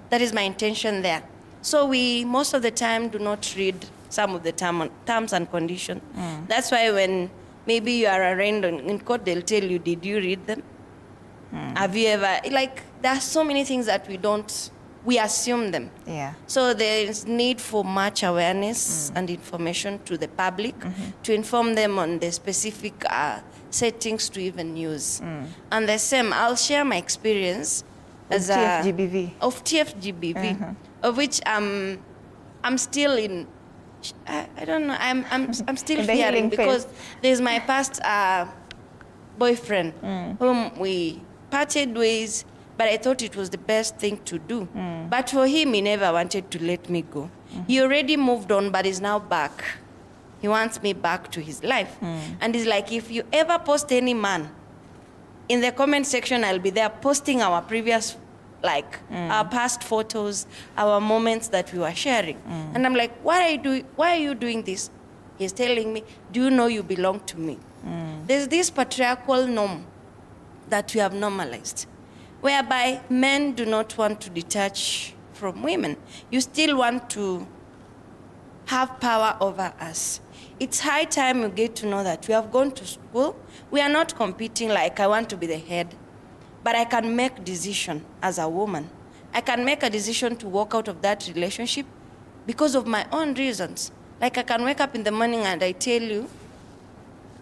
That is my intention there. So we, most of the time, do not read some of the terms and conditions. That's why when maybe you are arraigned in court, they'll tell you, did you read them? Have you ever, like, there are so many things that we don't, we assume them. Yeah. So there is need for much awareness and information to the public to inform them on the specific settings to even use. And the same, I'll share my experience as TFG-GBV. Of TFG-GBV, of which I'm still in, I don't know, I'm still fearing because there's my past boyfriend whom we parted ways, but I thought it was the best thing to do. But for him, he never wanted to let me go. He already moved on, but is now back. He wants me back to his life. And he's like, if you ever post any man, in the comment section, I'll be there posting our previous, like, our past photos, our moments that we were sharing. And I'm like, why are you doing this? He's telling me, do you know you belong to me? There's this patriarchal norm that we have normalized, whereby men do not want to detach from women. You still want to have power over us. It's high time you get to know that we have gone to school. We are not competing like I want to be the head, but I can make decision as a woman. I can make a decision to walk out of that relationship because of my own reasons. Like I can wake up in the morning and I tell you,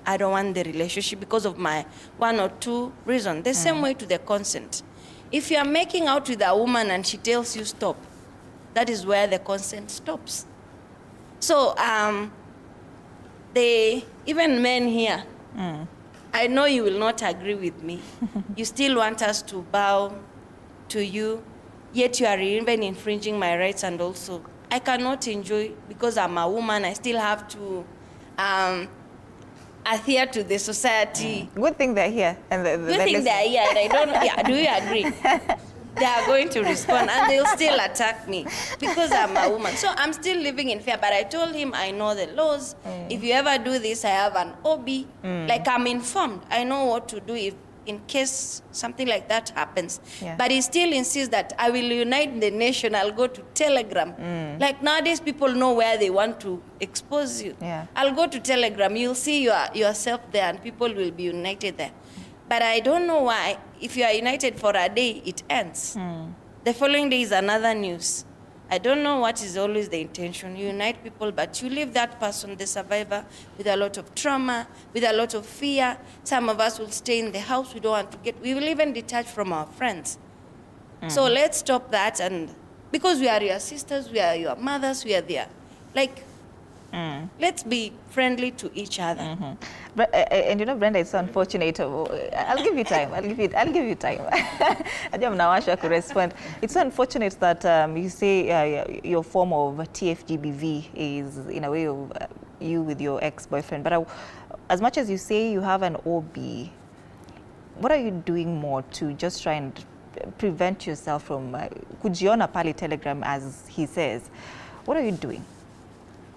I don't want the relationship because of my 1 or 2 reasons. The same way to the consent. If you are making out with a woman and she tells you stop, that is where the consent stops. So even men here, I know you will not agree with me. You still want us to bow to you, yet you are even infringing my rights, and also I cannot enjoy, because I'm a woman, I still have to adhere to the society. Good thing they're here. And Good thing they're here, and I don't, yeah, do you agree? they are going to respond and they'll still attack me because I'm a woman. So I'm still living in fear. But I told him I know the laws. If you ever do this, I have an OB. Like I'm informed. I know what to do if in case something like that happens. Yeah. But he still insists that I will unite the nation. I'll go to Telegram. Like nowadays, people know where they want to expose you. Yeah. I'll go to Telegram. You'll see yourself there and people will be united there. But I don't know why. If you are united for a day, it ends. The following day is another news. I don't know what is always the intention. You unite people, but you leave that person, the survivor, with a lot of trauma, with a lot of fear. Some of us will stay in the house. We don't want to we will even detach from our friends. So let's stop that. And because we are your sisters, we are your mothers, we are there. Like, let's be friendly to each other. And you know, Brenda, it's so unfortunate. I'll give you time. I'll give you time. It's so unfortunate that you say your form of TFG-GBV is in a way of you with your ex-boyfriend. But as much as you say you have an OB, what are you doing more to just try and prevent yourself from kujiona pale Telegram, as he says? What are you doing?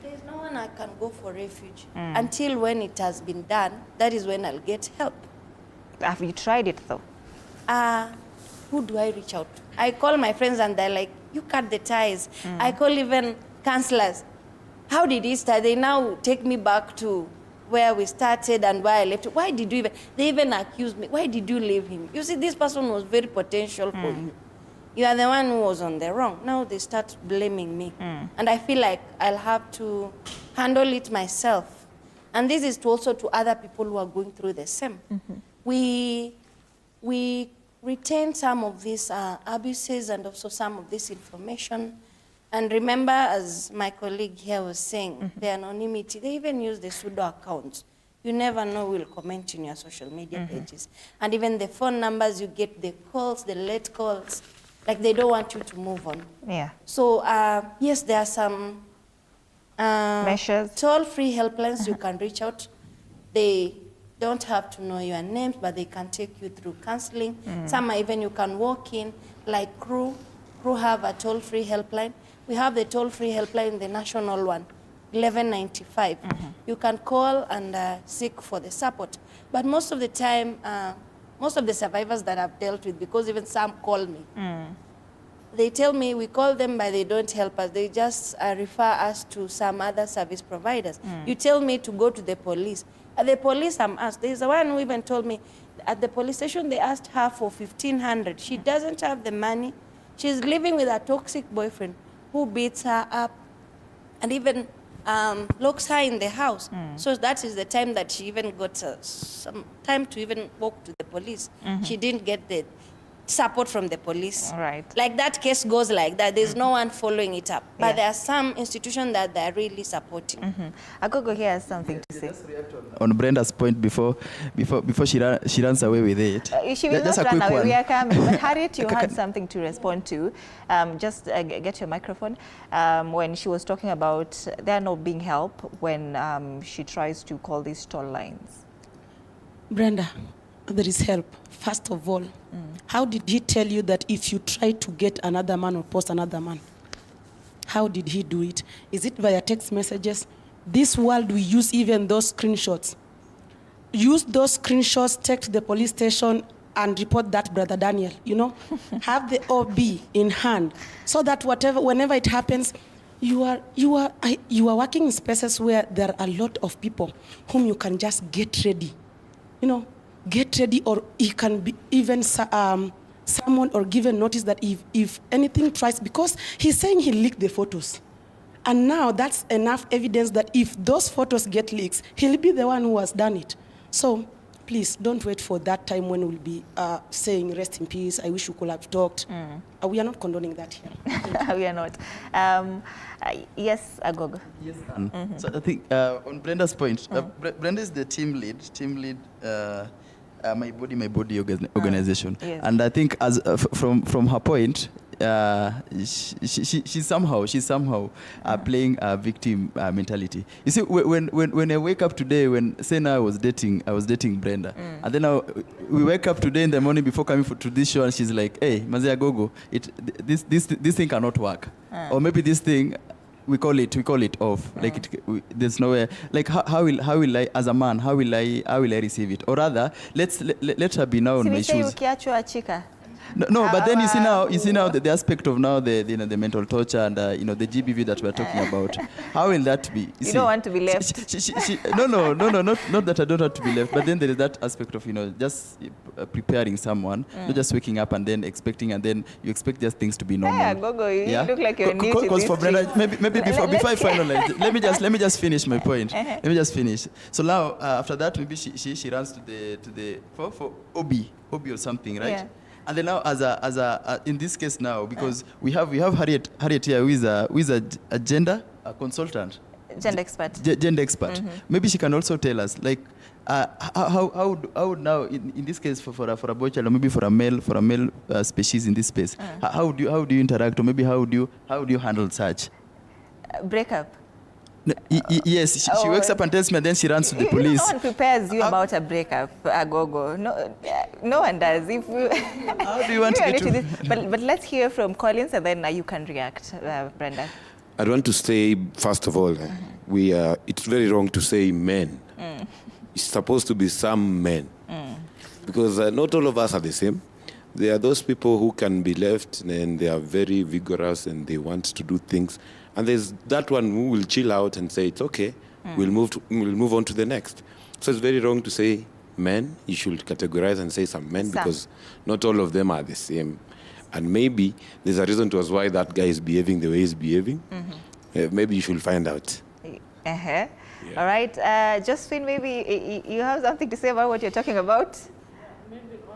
There's no one I can go for refuge until when it has been done. That is when I'll get help. Have you tried it though? Who do I reach out to? I call my friends and they're like, you cut the ties. I call even counselors. How did it start? They now take me back to where we started and where I left. Why did you even, they even accuse me, why did you leave him? You see, this person was very potential for you. You are the one who was on the wrong. Now they start blaming me. And I feel like I'll have to handle it myself. And this is also to other people who are going through the same. We retain some of these abuses and also some of this information. And remember, as my colleague here was saying, the anonymity, they even use the pseudo accounts. You never know who will comment in your social media pages. And even the phone numbers, you get the calls, the late calls, like they don't want you to move on. Yeah. So yes, there are some measures. Toll-free helplines you can reach out. They don't have to know your names, but they can take you through counseling. Some even you can walk in, like Crew have a toll-free helpline. We have the toll-free helpline, the national one, 1195. You can call and seek for the support. But most of the time, most of the survivors that I've dealt with, because even some call me, they tell me we call them, but they don't help us. They just refer us to some other service providers. You tell me to go to the police. At the police, I'm asked. There's one who even told me at the police station, they asked her for 1,500. She doesn't have the money. She's living with a toxic boyfriend who beats her up and even locks her in the house. So that is the time that she even got some time to even walk to the police. She didn't get the support from the police. Right. Like that case goes like that. There's no one following it up. But there are some institutions that they're really supporting. Agogo here has something to say. On Brenda's point before she runs away with it. She will not run away. We are coming. But Harriet, you had something to respond to. Just get your microphone. When she was talking about there not being help when she tries to call these toll lines. Brenda, there is help. First of all, how did he tell you that if you try to get another man or post another man? How did he do it? Is it via text messages? This world, we use even those screenshots. Use those screenshots, text the police station, and report that Brother Daniel, you know? Have the OB in hand, so that whenever it happens, you are working in spaces where there are a lot of people whom you can just get ready, you know? Get ready, or he can be even someone or given notice that if anything tries, because he's saying he leaked the photos. And now that's enough evidence that if those photos get leaked, he'll be the one who has done it. So please don't wait for that time when we'll be saying rest in peace, I wish we could have talked. We are not condoning that here. We are not. Yes, Agogo. Yes, so I think on Brenda's point, Brenda is the team lead, My Body organization. Yes. And I think as from her point, she's somehow playing a victim mentality. You see, when I wake up today, when say now I was dating Brenda, and then we wake up today in the morning before coming to this show, and she's like, "Hey, Mazia Gogo, this thing cannot work, or maybe this thing." We call it off. Like there's nowhere. Like how will I, as a man, how will I receive it? Or rather, let her be now on my shoes. No, but then you see now the aspect of now the mental torture and the GBV that we're talking about. How will that be? You don't want to be left. No, not that I don't want to be left, but then there is that aspect of just preparing someone, not just waking up and then expecting, and then you expect just things to be normal. Yeah, Gogo, you look like you're new to this. For Brenda, maybe before I finalize, let me just finish my point. Let me just finish. So now after that, maybe she runs to the for Obi or something, right? Yeah. And then now, as a in this case now, because we have Harriet here, who is a gender consultant, gender expert. Gender expert. Mm-hmm. Maybe she can also tell us, like, how would now in this case for a boy child, or maybe for a male species in this space, how do you interact, or maybe how do you handle such breakup? No, yes, she wakes up and tells me, and then she runs to the police. No one prepares you about a breakup, Gogo. No one does. If how do you want to get to this? But let's hear from Collins, and then you can react, Brenda. I want to say, first of all, it's very wrong to say men. It's supposed to be some men. Because not all of us are the same. There are those people who can be left and they are very vigorous and they want to do things. And there's that one who will chill out and say, it's okay, we'll move on to the next. So it's very wrong to say men. You should categorize and say some men, because not all of them are the same. And maybe there's a reason to us why that guy is behaving the way he's behaving. Maybe you should find out. Yeah. All right. Josephine, maybe you have something to say about what you're talking about?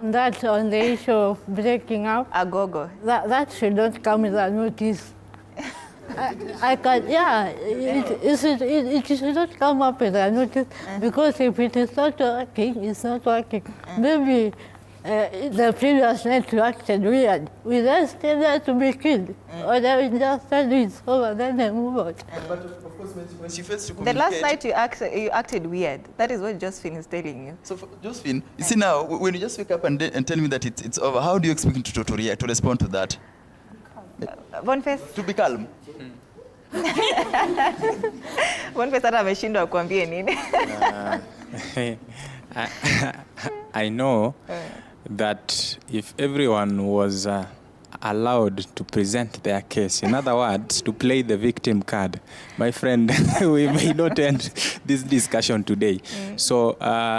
That's on the issue of breaking up. Gogo. That should not come with a notice. I can, it should not come up with a notice, because if it is not working, it's not working. Maybe the previous network acted weird. We just stay there to be killed, or they will just tell you it's over, then they move out. But of course, when she fails to communicate... The last night you acted weird. That is what Josephine is telling you. So, Josephine, you see now, when you just wake up and tell me that it's over, how do you expect me to react, to respond to that? Boniface? To be calm. Boniface hata ameshindwa kuambia nini? I know that if everyone was allowed to present their case, in other words, to play the victim card, my friend, we may not end this discussion today. So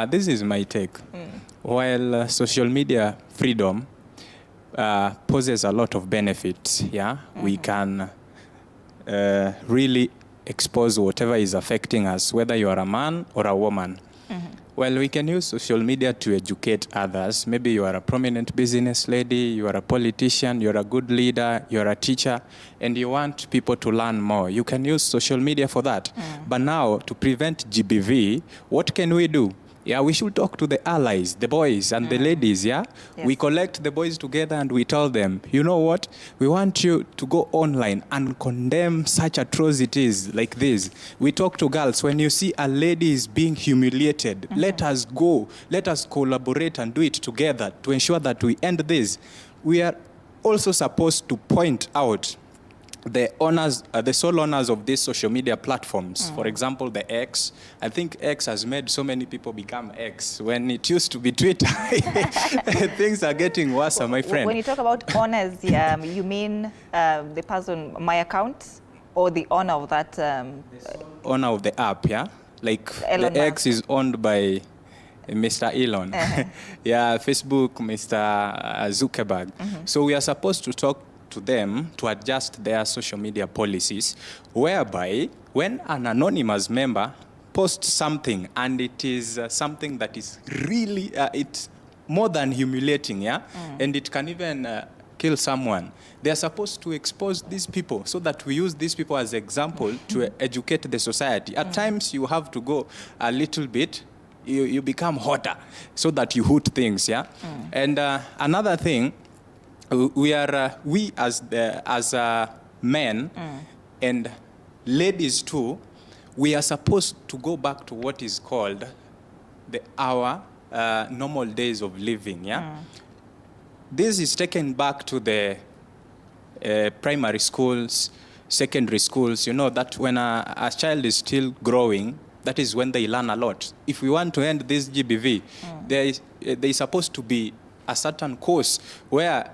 this is my take. While social media freedom poses a lot of benefits, we can really expose whatever is affecting us, whether you are a man or a woman. Well, we can use social media to educate others. Maybe you are a prominent business lady, you are a politician, you're a good leader, you're a teacher, and you want people to learn more. You can use social media for that. But now, to prevent GBV, what can we do? We should talk to the allies, the boys and the ladies, Yes. We collect the boys together and we tell them, you know what? We want you to go online and condemn such atrocities like this. We talk to girls, when you see a lady is being humiliated, let us go, let us collaborate and do it together to ensure that we end this. We are also supposed to point out the owners, the sole owners of these social media platforms. For example, the X. I think X has made so many people become X. When it used to be Twitter, things are getting worse, my friend. When you talk about owners, you mean the person, my account, or the owner of that? Owner of the app, Like Elon the Musk. X is owned by Mr. Elon. Facebook, Mr. Zuckerberg. So we are supposed to talk to them to adjust their social media policies, whereby when an anonymous member posts something and it is something that is really, it's more than humiliating, and it can even kill someone, they are supposed to expose these people so that we use these people as example to educate the society. At times you have to go a little bit, you become hotter so that you hoot things, And another thing, we as men and ladies too, we are supposed to go back to what is called our normal days of living. Yeah, this is taken back to the primary schools, secondary schools. You know that when a child is still growing, that is when they learn a lot. If we want to end this GBV, there is supposed to be a certain course where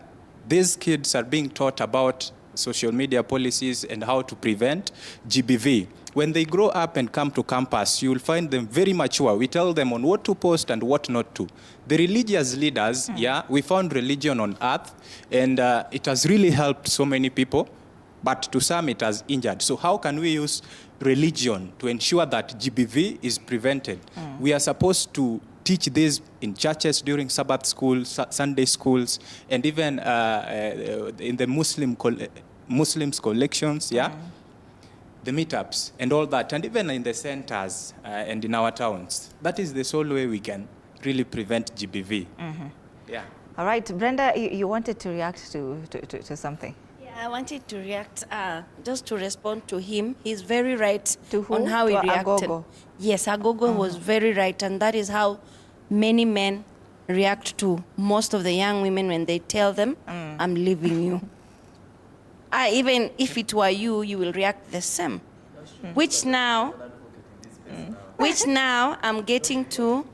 these kids are being taught about social media policies and how to prevent GBV. When they grow up and come to campus, you will find them very mature. We tell them on what to post and what not to. The religious leaders, we found religion on earth, and it has really helped so many people, but to some it has injured. So how can we use religion to ensure that GBV is prevented? We are supposed to teach this in churches during Sabbath schools, Sunday schools, and even in the Muslims collections, the meetups and all that, and even in the centers and in our towns. That is the sole way we can really prevent GBV. Yeah. All right, Brenda, you wanted to react to something. Yeah, I wanted to react, just to respond to him. He's very right To who? on how he To reacted. Agogo. Yes, Agogo was very right, and that is how many men react to most of the young women when they tell them, I'm leaving you. Even if it were you, you will react the same. Which now I'm getting to,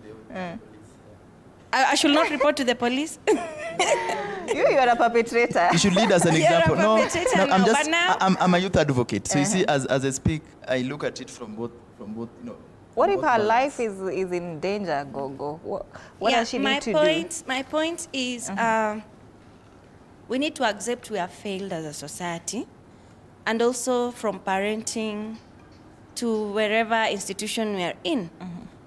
I should not report to the police. You are a perpetrator. You should lead as an You're a example. perpetrator, I'm no, just, but now- I'm a youth advocate. So you see, as I speak, I look at it from both, you know. What if both her sides. life is in danger, Gogo? What does she need to do? My point is, we need to accept we have failed as a society, and also from parenting to wherever institution we are in.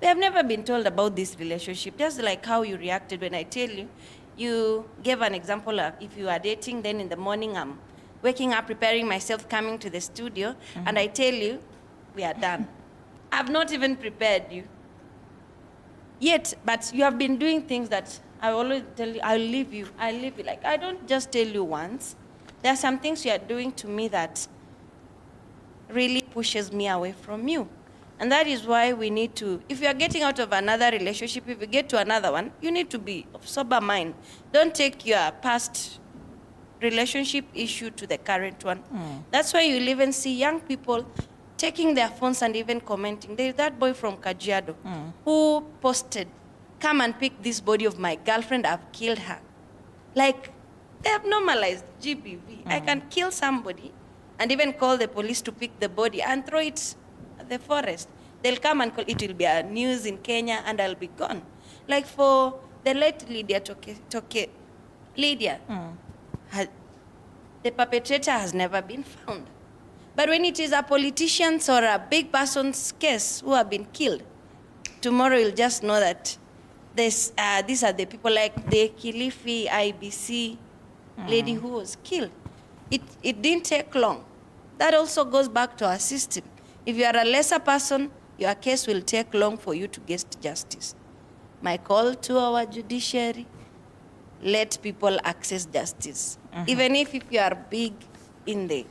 We have never been told about this relationship, just like how you reacted when I tell you. You gave an example of if you are dating, then in the morning I'm waking up, preparing myself, coming to the studio, and I tell you, we are done. I've not even prepared you. Yet, but you have been doing things that I always tell you, I'll leave you. Like, I don't just tell you once. There are some things you are doing to me that really pushes me away from you. And that is why we need to, if you are getting out of another relationship, if you get to another one, you need to be of sober mind. Don't take your past relationship issue to the current one. That's why you'll even see young people taking their phones and even commenting. There's that boy from Kajiado who posted, come and pick this body of my girlfriend, I've killed her. Like, they have normalized GBV. I can kill somebody and even call the police to pick the body and throw it at the forest. They'll come and call, it will be a news in Kenya and I'll be gone. Like for the late Lydia Lydia, the perpetrator has never been found. But when it is a politician's or a big person's case who have been killed, tomorrow you'll just know that these are the people like the Kilifi IBC lady who was killed. It didn't take long. That also goes back to our system. If you are a lesser person, your case will take long for you to get justice. My call to our judiciary, let people access justice. Even if you are big in the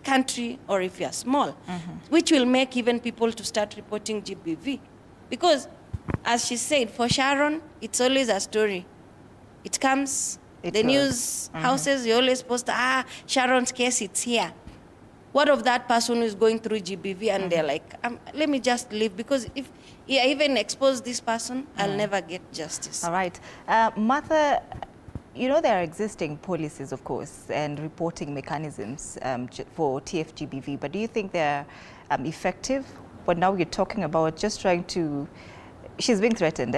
country or if you are small, which will make even people to start reporting GBV. Because, as she said, for Sharon, it's always a story. It comes, the news houses, you always post, Sharon's case, it's here. What of that person who is going through GBV and they're like, let me just leave, because if I even expose this person, I'll never get justice. All right. Martha, you know there are existing policies, of course, and reporting mechanisms for TFG-GBV, but do you think they're effective? But now you're talking about just trying to, she's being threatened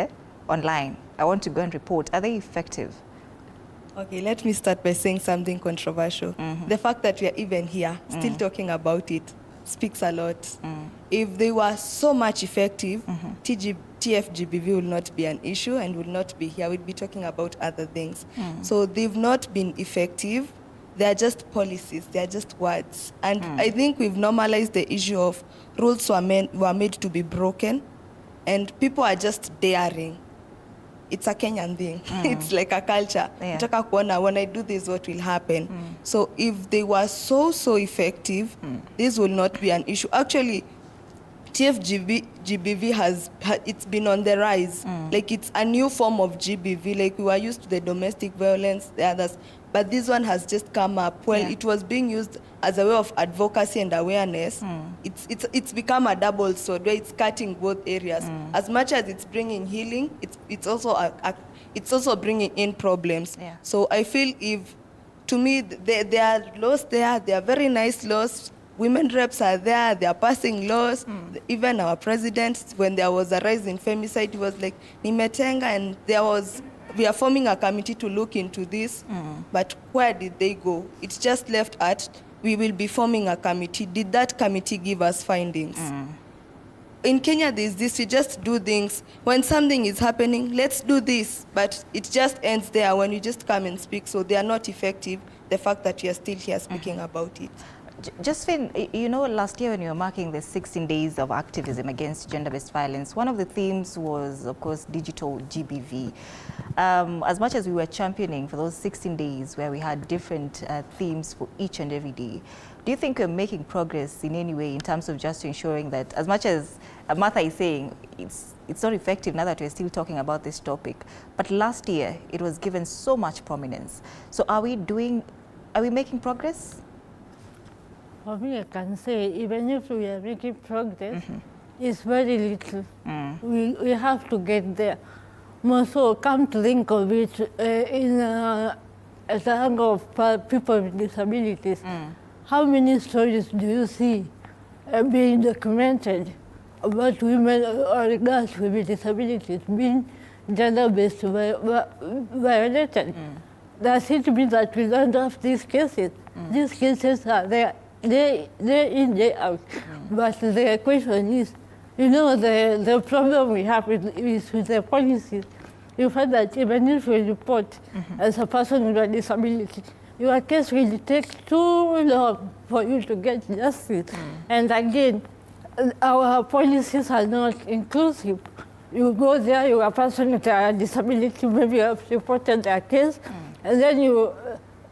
online. I want to go and report. Are they effective? Okay, let me start by saying something controversial. The fact that we are even here, still talking about it, speaks a lot. If they were so much effective, TFG-GBV will not be an issue and will not be here. We'd be talking about other things. So they've not been effective. They are just policies. They are just words. And I think we've normalized the issue of rules were made to be broken, and people are just daring. it's a Kenyan thing. It's like a culture. Nataka kuona, when I do this, what will happen? So if they were so effective, this will not be an issue. Actually, TFG-GBV it's been on the rise. Like, it's a new form of GBV. Like, we were used to the domestic violence, the others, but this one has just come up. Well, it was being used as a way of advocacy and awareness. It's become a double sword where it's cutting both areas. As much as it's bringing healing, it's also bringing in problems. So I feel, if, to me, there are laws there. They are very nice laws. Women reps are there, they are passing laws. Even our president, when there was a rise in femicide, he was like, nimetenga, and we are forming a committee to look into this. But where did they go? It's just left at, we will be forming a committee. Did that committee give us findings? In Kenya, there's this, we just do things. When something is happening, let's do this. But it just ends there when you just come and speak. So they are not effective, the fact that you're still here speaking about it. Josephine, you know, last year when you were marking the 16 days of activism against gender-based violence, one of the themes was, of course, digital GBV. As much as we were championing for those 16 days where we had different themes for each and every day, do you think we're making progress in any way in terms of just ensuring that, as much as Martha is saying, it's not effective now that we're still talking about this topic, but last year it was given so much prominence. So are we making progress? For me, I can say, even if we are making progress, it's very little. We have to get there. More so, come to think of it, as an angle of people with disabilities, how many stories do you see being documented about women or girls with disabilities being gender-based violated? Does it mean that we don't have these cases? These cases are there. Day in, day out. But the question is, you know, the problem we have is with the policies. You find that even if you report as a person with a disability, your case will take too long for you to get justice. And again, our policies are not inclusive. You go there, you are a person with a disability, maybe you have reported their case, and then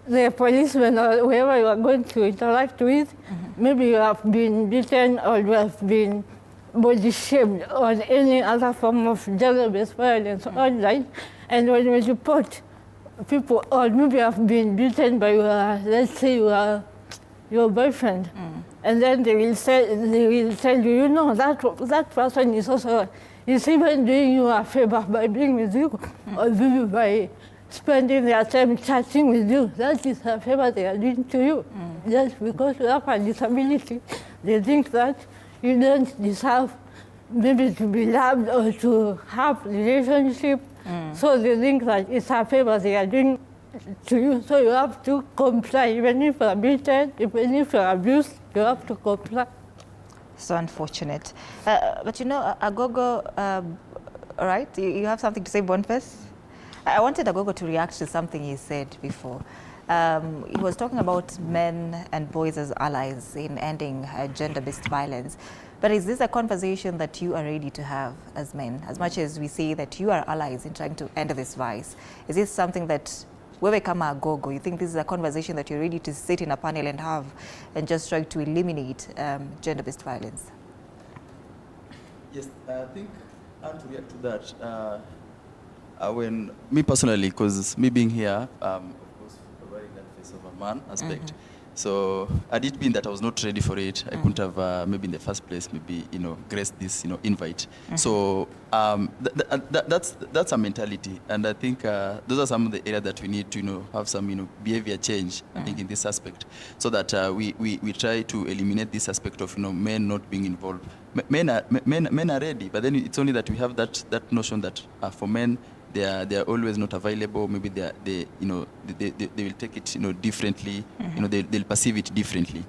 the policeman or whoever you are going to interact with, maybe you have been beaten or you have been body shamed or any other form of gender-based violence online, and when you report people, or maybe you have been beaten by let's say your boyfriend, and then they will tell you, you know, that person is even doing you a favor by being with you, or maybe by spending their time chatting with you. That is a favor they are doing to you. Just because you have a disability, they think that you don't deserve maybe to be loved or to have a relationship. So they think that it's a favor they are doing to you. So you have to comply. Even if you are beaten, even if you are abused, you have to comply. So unfortunate. But you know, Agogo, all right, you have something to say, Boniface? I wanted Agogo to react to something he said before. He was talking about men and boys as allies in ending gender-based violence. But is this a conversation that you are ready to have as men, as much as we say that you are allies in trying to end this vice? Is this something that, wewe kama Agogo, you think this is a conversation that you're ready to sit in a panel and have and just try to eliminate gender-based violence? Yes, I think I want to react to that. When me personally, because me being here, of course, wearing that face of a man aspect. So had it been that I was not ready for it, I couldn't have maybe in the first place maybe graced this invite. So that's a mentality, and I think those are some of the areas that we need to have some behavior change. I think in this aspect, so that we try to eliminate this aspect of men not being involved. Men are ready, but then it's only that we have that notion that for men, they are always not available. Maybe they will take it differently. They'll perceive it differently.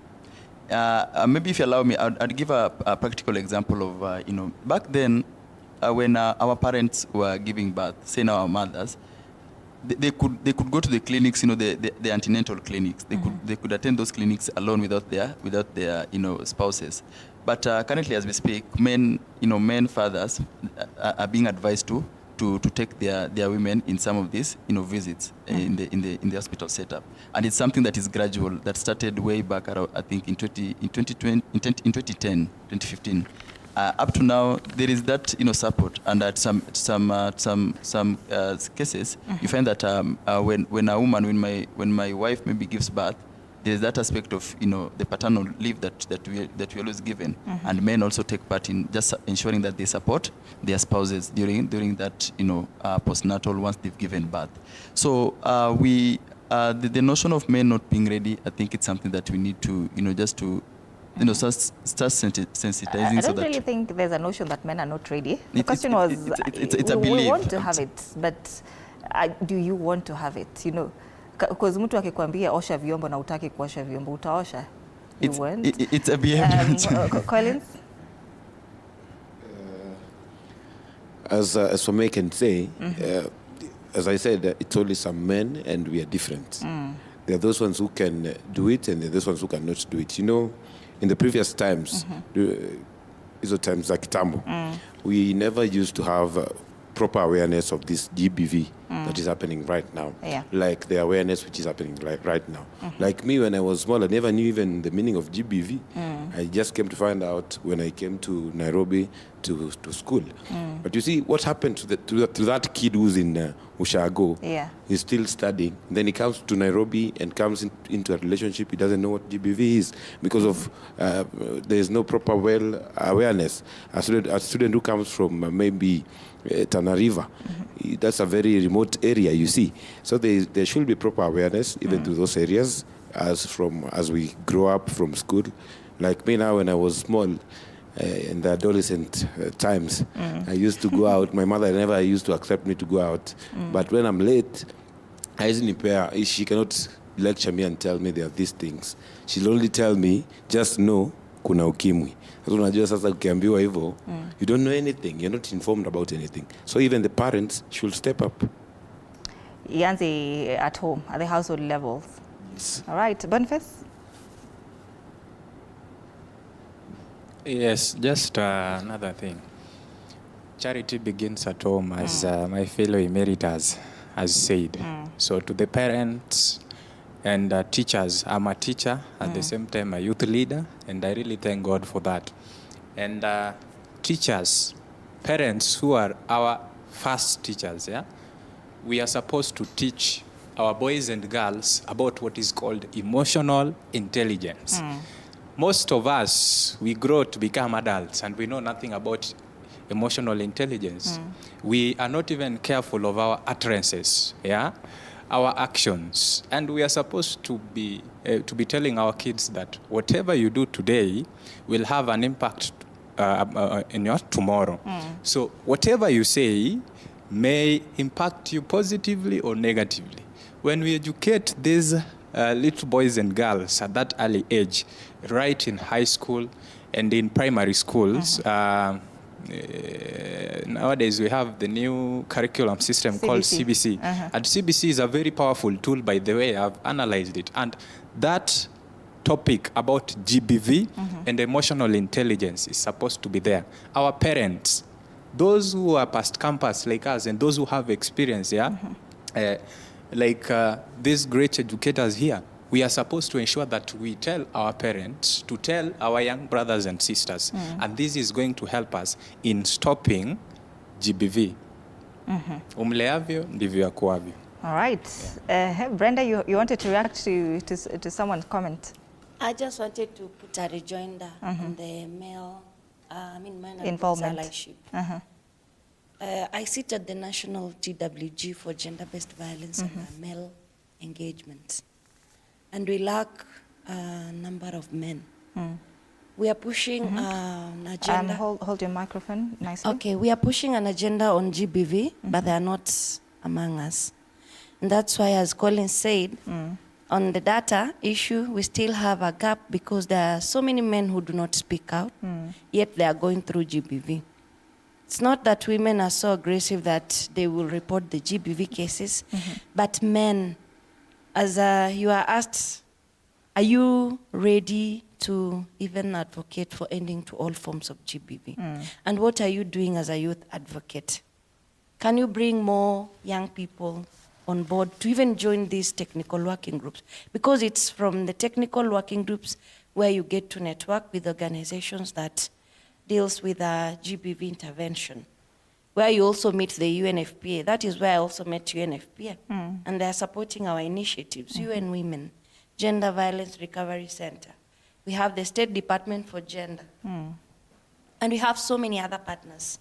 Maybe if you allow me, I'd give a practical example of back then when our parents were giving birth, say now our mothers, they could go to the clinics, the antenatal clinics. They could attend those clinics alone without their spouses. But currently, as we speak, men fathers are being advised to to take their women in some of these visits in the hospital setup. And it's something that is gradual, that started way back around, I think in 2015. Up to now, there is that support, and at some cases, you find that when a woman, when my wife maybe gives birth, there is that aspect of the paternal leave that we always given, and men also take part in just ensuring that they support their spouses during that postnatal once they've given birth. So the notion of men not being ready, I think it's something that we need to just to start sensitizing. I don't really think there's a notion that men are not ready. The question was, it's a belief. We want to have it, but do you want to have it? Because mtu akikwambia osha vyombo na utaki kuosha vyombo, utaosha? You won't? It's a behavior. Collins? As for me, I can say, as I said, it's only some men, and we are different. There are those ones who can do it, and there are those ones who cannot do it. In the previous times, these are times like Kitambo, we never used to have proper awareness of this GBV that is happening right now. Yeah. Like the awareness which is happening right now. Like me, when I was small, I never knew even the meaning of GBV. I just came to find out when I came to Nairobi to school. But you see, what happened to that kid who's in Ushago? Yeah. He's still studying. Then he comes to Nairobi and comes into a relationship. He doesn't know what GBV is because of there is no proper awareness. A student who comes from maybe Tana River, that's a very remote area, you see. So there should be proper awareness even to those areas as we grow up from school. Like me now, when I was small, in the adolescent times, I used to go out. My mother never used to accept me to go out. But when I'm late, she cannot lecture me and tell me there are these things. She'll only tell me, just know kuna ukimwi. Unajua sasa ukiambiwa hivyo, you don't know anything, you're not informed about anything. So even the parents should step up. Ianze at home, at the household levels. Yes. All right, Boniface? Yes, just another thing. Charity begins at home, as my fellow emeritus has said. So to the parents and teachers, I'm a teacher, at the same time a youth leader, and I really thank God for that. And teachers, parents who are our first teachers, we are supposed to teach our boys and girls about what is called emotional intelligence. Most of us, we grow to become adults and we know nothing about emotional intelligence. We are not even careful of our utterances, our actions. And we are supposed to be telling our kids that whatever you do today will have an impact in your tomorrow. So whatever you say may impact you positively or negatively. When we educate these little boys and girls at that early age, right in high school and in primary schools, nowadays we have the new curriculum system called CBC. And CBC is a very powerful tool, by the way. I've analyzed it. And that topic about GBV and emotional intelligence is supposed to be there. Our parents, those who are past campus like us and those who have experience, like these great educators here, we are supposed to ensure that we tell our parents to tell our young brothers and sisters. And this is going to help us in stopping GBV. Umleavyo ndivyo akuavyo. All right. Brenda, you wanted to react to someone's comment. I just wanted to put a rejoinder on the male, minor involvement. allyship. I sit at the National GWG for Gender-Based Violence and Male Engagement. And we lack a number of men. We are pushing an agenda. Hold your microphone nicely. Okay, we are pushing an agenda on GBV, but they are not among us. And that's why, as Colin said, on the data issue, we still have a gap because there are so many men who do not speak out, yet they are going through GBV. It's not that women are so aggressive that they will report the GBV cases, but men, as you are asked, are you ready to even advocate for ending to all forms of GBV? And what are you doing as a youth advocate? can you bring more young people on board to even join these technical working groups? Because it's from the technical working groups where you get to network with organizations that deals with GBV intervention, where you also meet the UNFPA. That is where I also met UNFPA. And they're supporting our initiatives, UN Women, Gender Violence Recovery Center. We have the State Department for Gender. And we have so many other partners.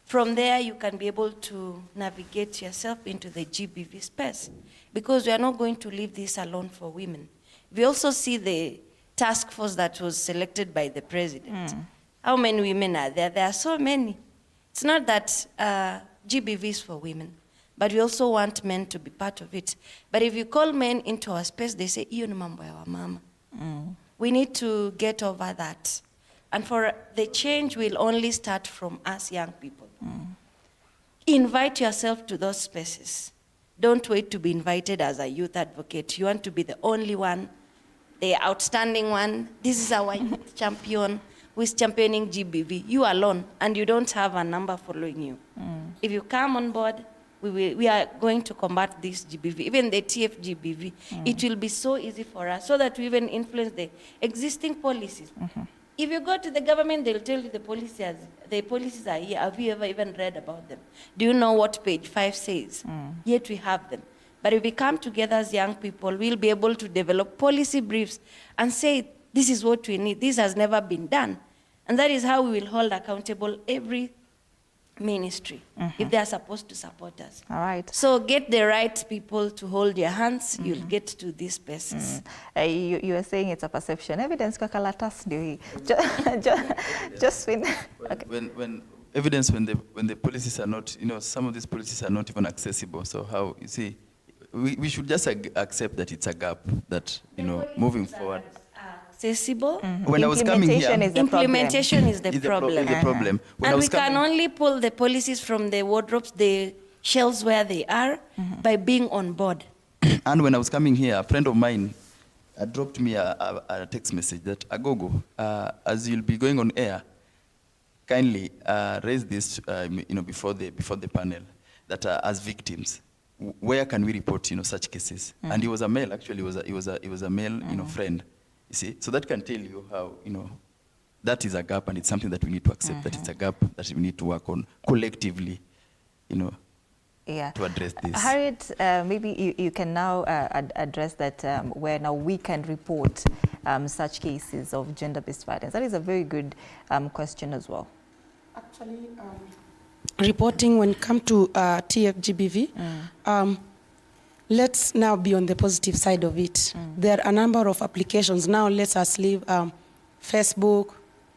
From there, you can be able to navigate yourself into the GBV space, because we are not going to leave this alone for women. We also see the task force that was selected by the president. How many women are there? There are so many. It's not that GBV is for women, but we also want men to be part of it. But if you call men into our space, they say, "Iyo ni mambo ya wamama." We need to get over that. And for the change will only start from us young people. Invite yourself to those spaces. Don't wait to be invited as a youth advocate. You want to be the only one, the outstanding one. This is our youth champion who is championing GBV. You alone, and you don't have a number following you. If you come on board, we are going to combat this GBV, even the TFG-GBV. It will be so easy for us, so that we even influence the existing policies. If you go to the government, they'll tell you the policies are here. Have you ever even read about them? Do you know what page 5 says? Yet we have them. But if we come together as young people, we'll be able to develop policy briefs and say, this is what we need. This has never been done. And that is how we will hold accountable every ministry, if they are supposed to support us. All right. So get the right people to hold your hands, you'll get to these spaces. You are saying it's a perception. Evidence kwa kalatas ndio hii. Just when... Okay. When evidence, when the policies are not, some of these policies are not even accessible. So how, you see, we should just accept that it's a gap that, moving forward. Accessible. When I was coming here, implementation is the problem. And we can only pull the policies from the wardrobes, the shelves where they are, by being on board. And when I was coming here, a friend of mine dropped me a text message that, Agogo, as you'll be going on air, kindly raise this, before the panel, that as victims, where can we report, such cases? And he was a male, actually, he was a male, friend. You see, so that can tell you how, that is a gap, and it's something that we need to accept, that it's a gap that we need to work on collectively, to address this. Harriet, maybe you can now address that where now we can report such cases of gender-based violence. That is a very good question as well. Actually, reporting when it comes to TFG-GBV, let's now be on the positive side of it. There are a number of applications. Now let us leave Facebook,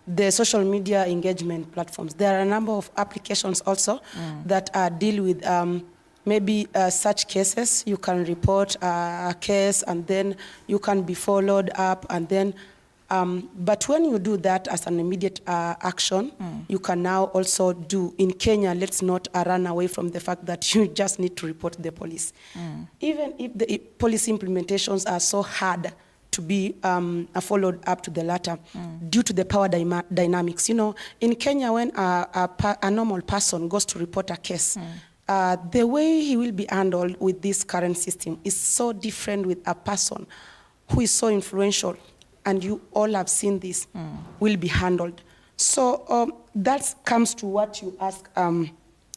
the social media engagement platforms. There are a number of applications also that deal with maybe such cases. You can report a case, and then you can be followed up, and then but when you do that as an immediate action, you can now also do, in Kenya, let's not run away from the fact that you just need to report the police. Even if the policy implementations are so hard to be followed up to the latter, due to the power dynamics. In Kenya, when a normal person goes to report a case, the way he will be handled with this current system is so different with a person who is so influential, and you all have seen this, will be handled. So that comes to what you ask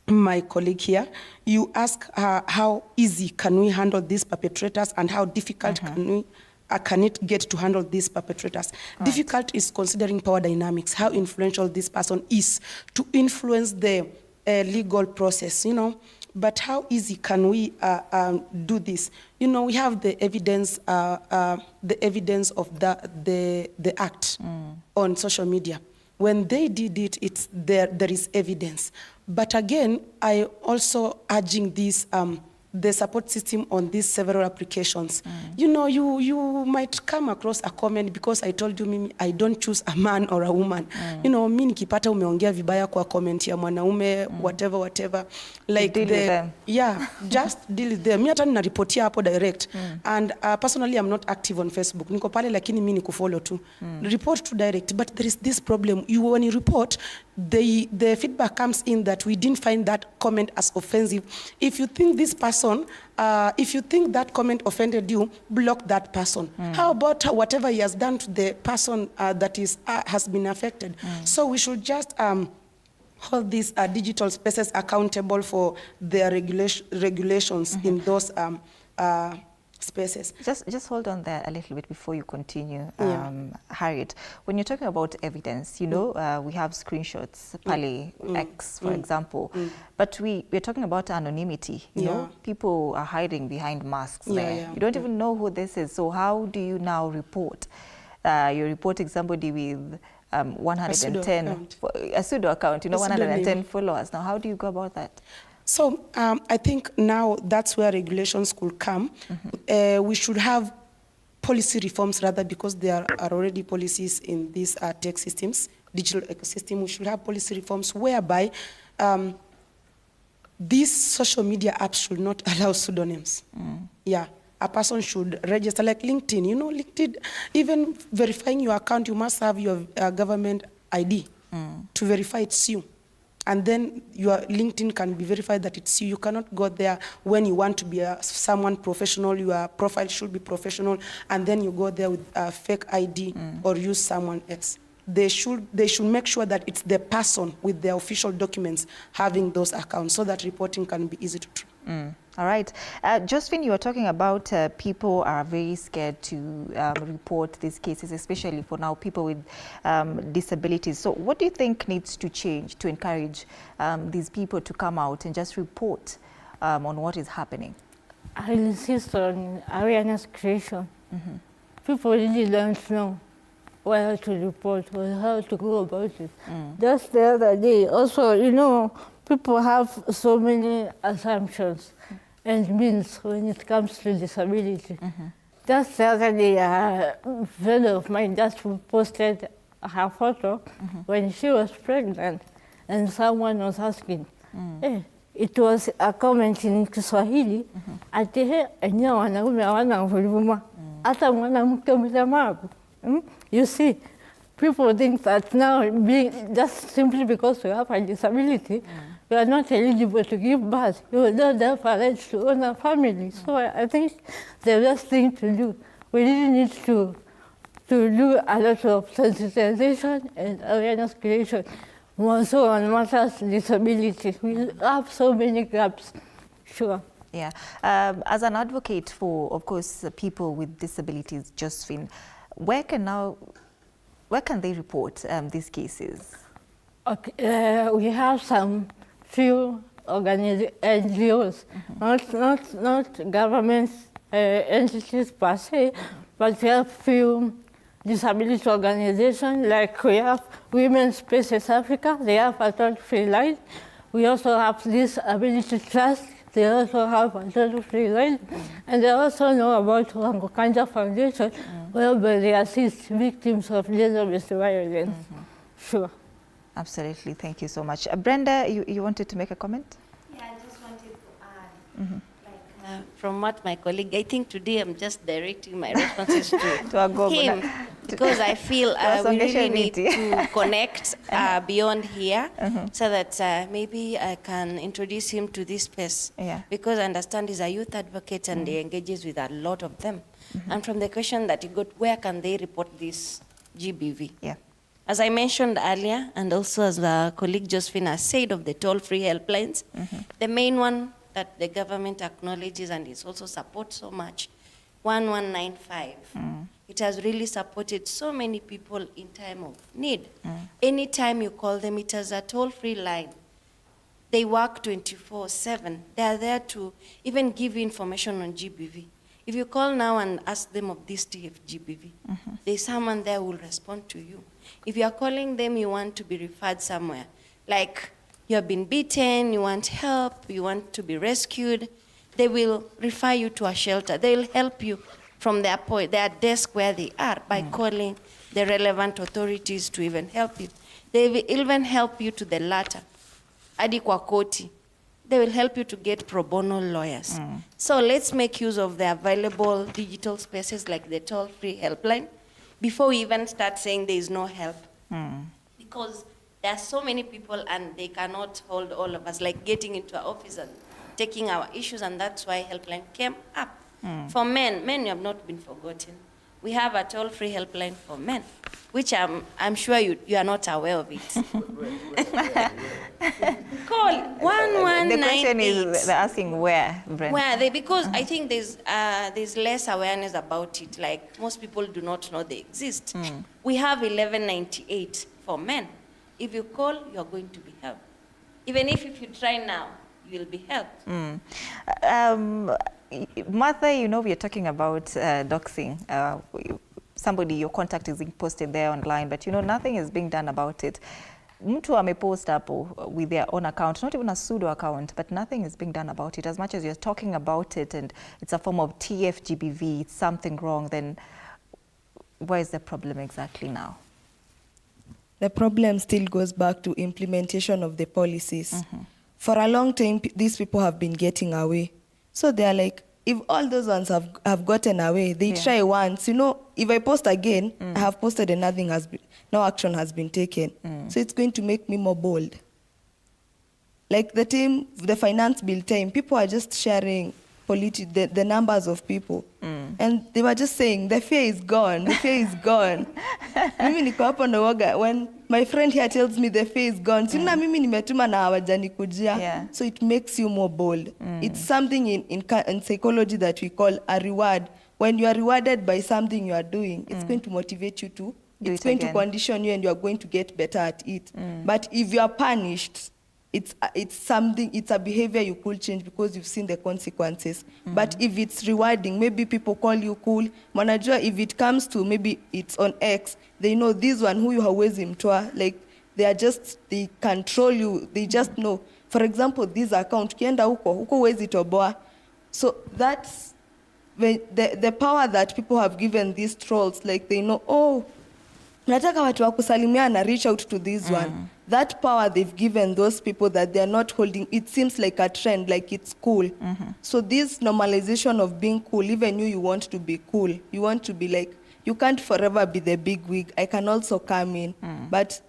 my colleague here. You ask how easy can we handle these perpetrators, and how difficult can it get to handle these perpetrators. Difficult is considering power dynamics, how influential this person is to influence the legal process, But how easy can we do this? We have the evidence of the act on social media. When they did it, there is evidence. But again, I also urging these the support system on these several applications. You know, you might come across a comment because I told you, Mimi, I don't choose a man or a woman. You know, mi nikipata umeongea vibaya kwa comment ya mwanaume, whatever. Like deal with them. Yeah, just deal with them. Mi hata ninareportia hapo direct. And personally, I'm not active on Facebook. Niko pale lakini mi nikufollow tu. Report to direct. But there is this problem. When you report, the feedback comes in that we didn't find that comment as offensive. If you think this person, if you think that comment offended you, block that person. How about whatever he has done to the person that has been affected? So we should just hold these digital spaces accountable for their regulations in those spaces. Just hold on there a little bit before you continue, Harriet. When you're talking about evidence, you know, we have screenshots, Pale, X, for example, but we're talking about anonymity. You know, people are hiding behind masks there. You don't even know who this is. So how do you now report? You're reporting somebody with 110, a pseudo account, you know, 110 followers. Now, how do you go about that? So I think now that's where regulations could come. We should have policy reforms rather, because there are already policies in these tech systems, digital ecosystem. We should have policy reforms whereby these social media apps should not allow pseudonyms. Yeah, a person should register, like LinkedIn. You know, LinkedIn, even verifying your account, you must have your government ID to verify it's you. And then your LinkedIn can be verified that it's you. You cannot go there when you want to be someone professional. Your profile should be professional, and then you go there with a fake ID or use someone else. They should make sure that it's the person with their official documents having those accounts, so that reporting can be easy to do. All right. Josephine, you were talking about people are very scared to report these cases, especially for now, people with disabilities. So what do you think needs to change to encourage these people to come out and just report on what is happening? I insist on awareness creation. People really don't know where to report or how to go about it. Just the other day, also, you know, people have so many assumptions and means when it comes to disability. Just the other day, a friend of mine just posted her photo when she was pregnant, and someone was asking, it was a comment in Kiswahili, ati enyewe wanaume hawana huruma, hata mwanamke mlemavu. You see, people think that now, just simply because we have a disability, we are not eligible to give birth. You don't have a right to own a family. So I think the best thing to do, we really need to do a lot of sensitization and awareness creation, more so on matters of disability. We have so many gaps. Sure. Yeah. As an advocate for, of course, people with disabilities, Josephine, where can they report these cases? Okay, we have some few NGOs, not government entities per se, but we have few disability organizations, like we have Women's Spaces Africa, they have a toll-free line. We also have this Ability Trust, they also have a toll-free line. And I also know about Wangokanja Foundation, whereby they assist victims of gender-based violence. Sure. Absolutely, thank you so much. Brenda, you wanted to make a comment? Yeah, I just wanted to add, from what my colleague, I think today I'm just directing my responses to him, because I feel we really need to connect beyond here, so that maybe I can introduce him to this space, because I understand he's a youth advocate and he engages with a lot of them. And from the question that you got, where can they report this GBV? Yeah. As I mentioned earlier, and also as the colleague Josephine has said of the toll-free helplines, the main one that the government acknowledges and is also supports so much, 1195. It has really supported so many people in time of need. Anytime you call them, it is a toll-free line. They work 24/7. They are there to even give you information on GBV. If you call now and ask them of this TFG-GBV, there's someone there who will respond to you. If you are calling them, you want to be referred somewhere, like you have been beaten, you want help, you want to be rescued, they will refer you to a shelter. They will help you from their desk where they are by calling the relevant authorities to even help you. They will even help you to the latter. Hadi kwa koti. They will help you to get pro bono lawyers. So let's make use of the available digital spaces like the toll-free helpline before we even start saying there is no help. Because there are so many people and they cannot hold all of us, like getting into our office and taking our issues, and that's why helpline came up. For men you have not been forgotten. We have a toll-free helpline for men, which I'm sure you are not aware of it. Call 1198. The question is, they're asking where, Brent? Where because I think there's less awareness about it. Like most people do not know they exist. We have 1198 for men. If you call, you're going to be helped. Even if you try now, you will be helped. Martha, you know, we are talking about doxing. Somebody, your contact is being posted there online, but you know, nothing is being done about it. Mtu amepost hapo with their own account, not even a pseudo account, but nothing is being done about it. As much as you're talking about it and it's a form of TFG-GBV, it's something wrong, then where is the problem exactly now? The problem still goes back to implementation of the policies. For a long time, these people have been getting away. So they're like, if all those ones have gotten away, they try once. You know, if I post again, I have posted and no action has been taken. So it's going to make me more bold. Like the finance bill time, people are just sharing the numbers of people. And they were just saying, the fear is gone, the fear is gone. Mimi niko hapo na woga, when my friend here tells me the fear is gone, sina mimi nimetuma na hawajani kujia. So it makes you more bold. It's something in psychology that we call a reward. When you are rewarded by something you are doing, it's going to motivate you to, it's going to condition you and you are going to get better at it. But if you are punished, it's a behavior you could change because you've seen the consequences. But if it's rewarding, maybe people call you cool. Manajua, if it comes to maybe it's on X, they know this one who you hawezi mtoa, like they control you, they just know. For example, this account, kienda huko huwezi toboa. So that's the power that people have given these trolls, like they know, oh, nataka watu wa kusalimia na reach out to this one. That power they've given those people that they're not holding, it seems like a trend, like it's cool. So this normalization of being cool, even you want to be cool. You want to be like, you can't forever be the big wig. I can also come in. But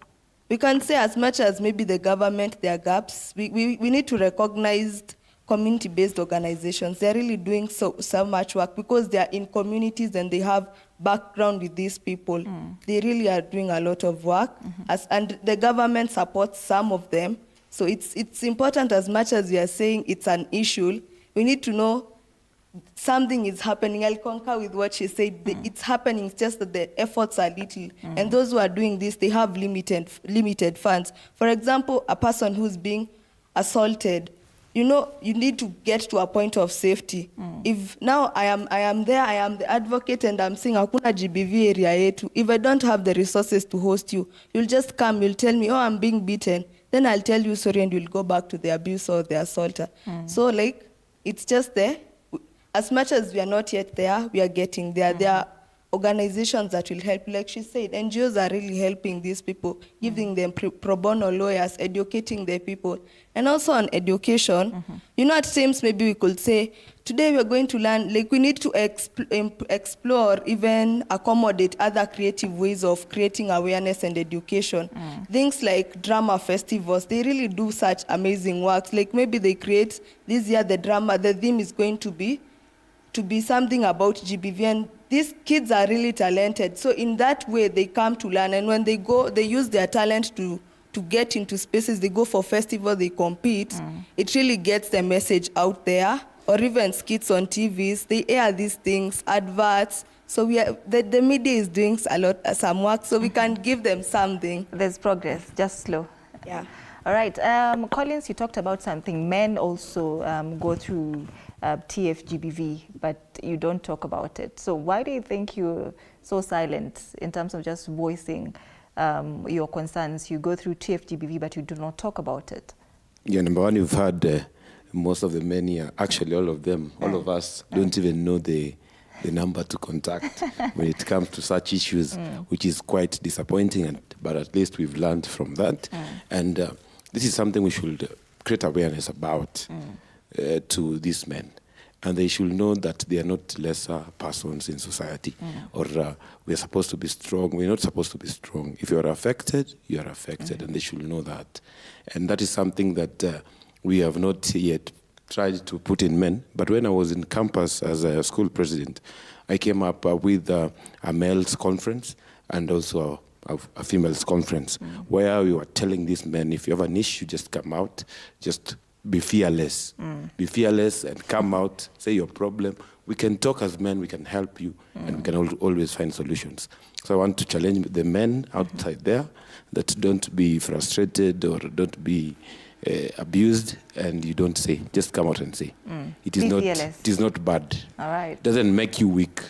we can say as much as maybe the government, there are gaps, we need to recognize community-based organizations. They're really doing so much work because they are in communities and they have background with these people. They really are doing a lot of work, and the government supports some of them. So it's important, as much as we are saying it's an issue, we need to know something is happening. I'll concur with what she said. It's happening, it's just that the efforts are little. And those who are doing this, they have limited funds. For example, a person who's being assaulted, you know, you need to get to a point of safety. If now I am there, I am the advocate, and I'm saying hakuna GBV area yetu. If I don't have the resources to host you, you'll just come, you'll tell me, oh, I'm being beaten. Then I'll tell you sorry, and you'll go back to the abuser or the assaulter. So like, it's just there. As much as we are not yet there, we are getting there. There are organizations that will help. Like she said, NGOs are really helping these people, giving them pro bono lawyers, educating the people. And also on education, you know, at times maybe we could say, today we're going to learn, like we need to explore, even accommodate other creative ways of creating awareness and education. Things like drama festivals, they really do such amazing works. Like maybe they create, this year the theme is going to be something about GBV, and these kids are really talented. So in that way, they come to learn, and when they go, they use their talent to get into spaces. They go for festivals, they compete. It really gets the message out there, or even skits on TVs. They air these things, adverts. So the media is doing some work, so we can give them something. There's progress, just slow. Yeah. All right. Collins, you talked about something. Men also go through TFG-GBV, but you don't talk about it. So why do you think you're so silent in terms of just voicing your concerns? You go through TFG-GBV, but you do not talk about it. Yeah, number one, you've had most of the men here, actually all of them, all of us, don't even know the number to contact when it comes to such issues, which is quite disappointing, but at least we've learned from that. And this is something we should create awareness about to these men. And they should know that they are not lesser persons in society, or we are supposed to be strong. We're not supposed to be strong. If you are affected, you are affected, and they should know that. And that is something that we have not yet tried to put in men. But when I was in campus as a school president, I came up with a male's conference and also a female's conference, where we were telling these men, if you have an issue, just come out, just be fearless. Be fearless and come out, say your problem. We can talk as men, we can help you, and we can always find solutions. So I want to challenge the men outside there that don't be frustrated or don't be abused, and you don't say, just come out and say. It is not bad. All right. It doesn't make you weak.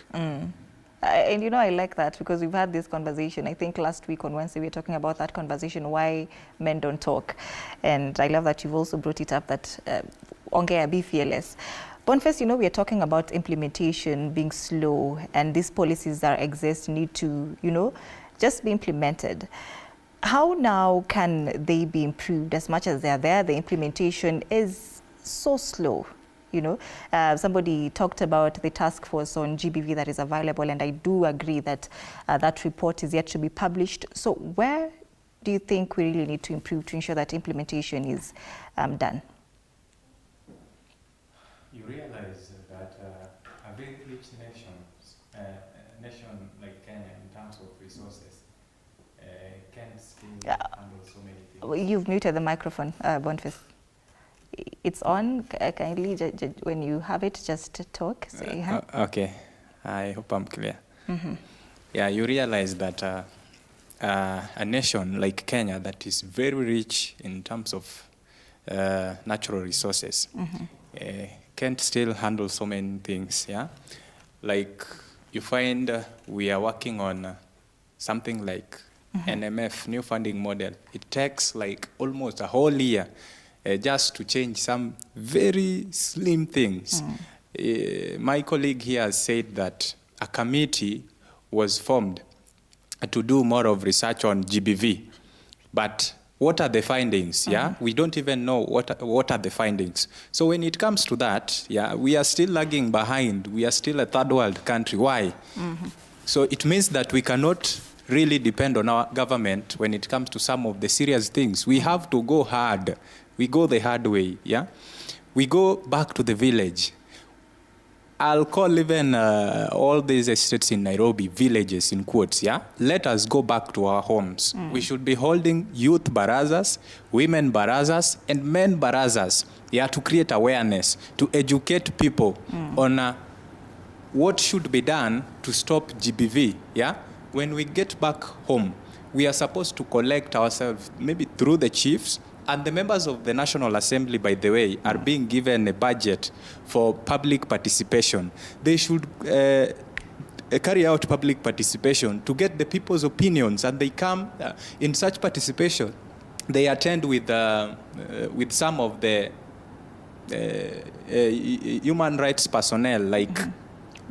And you know, I like that because we've had this conversation. I think last week on Wednesday we were talking about that conversation, why men don't talk. And I love that you've also brought it up that ongea, be fearless. Boniface, you know, we are talking about implementation being slow, and these policies that exist need to, you know, just be implemented. How now can they be improved? As much as they are there, the implementation is so slow. You know, somebody talked about the task force on GBV that is available, and I do agree that that report is yet to be published. So where do you think we really need to improve to ensure that implementation is done? You realize that a very rich nation like Kenya in terms of resources can still handle so many things. You've muted the microphone, Boniface. It's on. Kindly, when you have it, just talk. Say hi. Okay. I hope I'm clear. Yeah, you realize that a nation like Kenya that is very rich in terms of natural resources can still handle so many things. Yeah, like you find we are working on something like NMF, new funding model. It takes like almost a whole year. Just to change some very slim things. My colleague here has said that a committee was formed to do more of research on GBV. But what are the findings? Yeah, we don't even know what are the findings. So when it comes to that, yeah, we are still lagging behind. We are still a third world country. Why? So it means that we cannot really depend on our government when it comes to some of the serious things. We have to go hard. We go the hard way, yeah? We go back to the village. I'll call even all these estates in Nairobi villages in quotes, yeah? Let us go back to our homes. We should be holding youth barazas, women barazas, and men barazas, yeah, to create awareness, to educate people on what should be done to stop GBV, yeah? When we get back home, we are supposed to collect ourselves, maybe through the chiefs, and the members of the National Assembly, by the way, are being given a budget for public participation. They should carry out public participation to get the people's opinions, and they come in such participation. They attend with some of the human rights personnel, like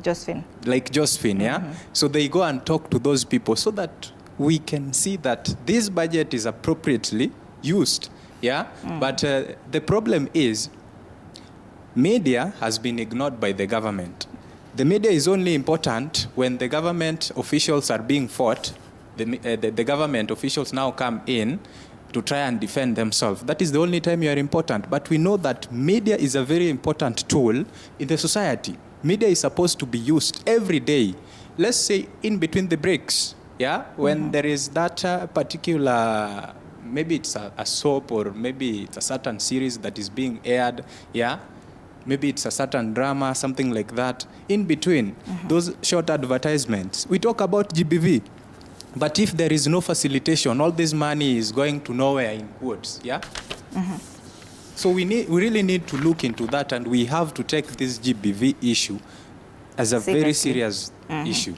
Josephine, yeah? So they go and talk to those people so that we can see that this budget is appropriately used. Yeah, but the problem is media has been ignored by the government. The media is only important when the government officials are being fought. The government officials now come in to try and defend themselves. That is the only time you are important. But we know that media is a very important tool in the society. Media is supposed to be used every day. Let's say in between the breaks, yeah, when there is that particular, maybe it's a soap, or maybe it's a certain series that is being aired, yeah? Maybe it's a certain drama, something like that. In between those short advertisements, we talk about GBV. But if there is no facilitation, all this money is going to nowhere, in quotes, yeah? So we really need to look into that, and we have to take this GBV issue as a very serious issue.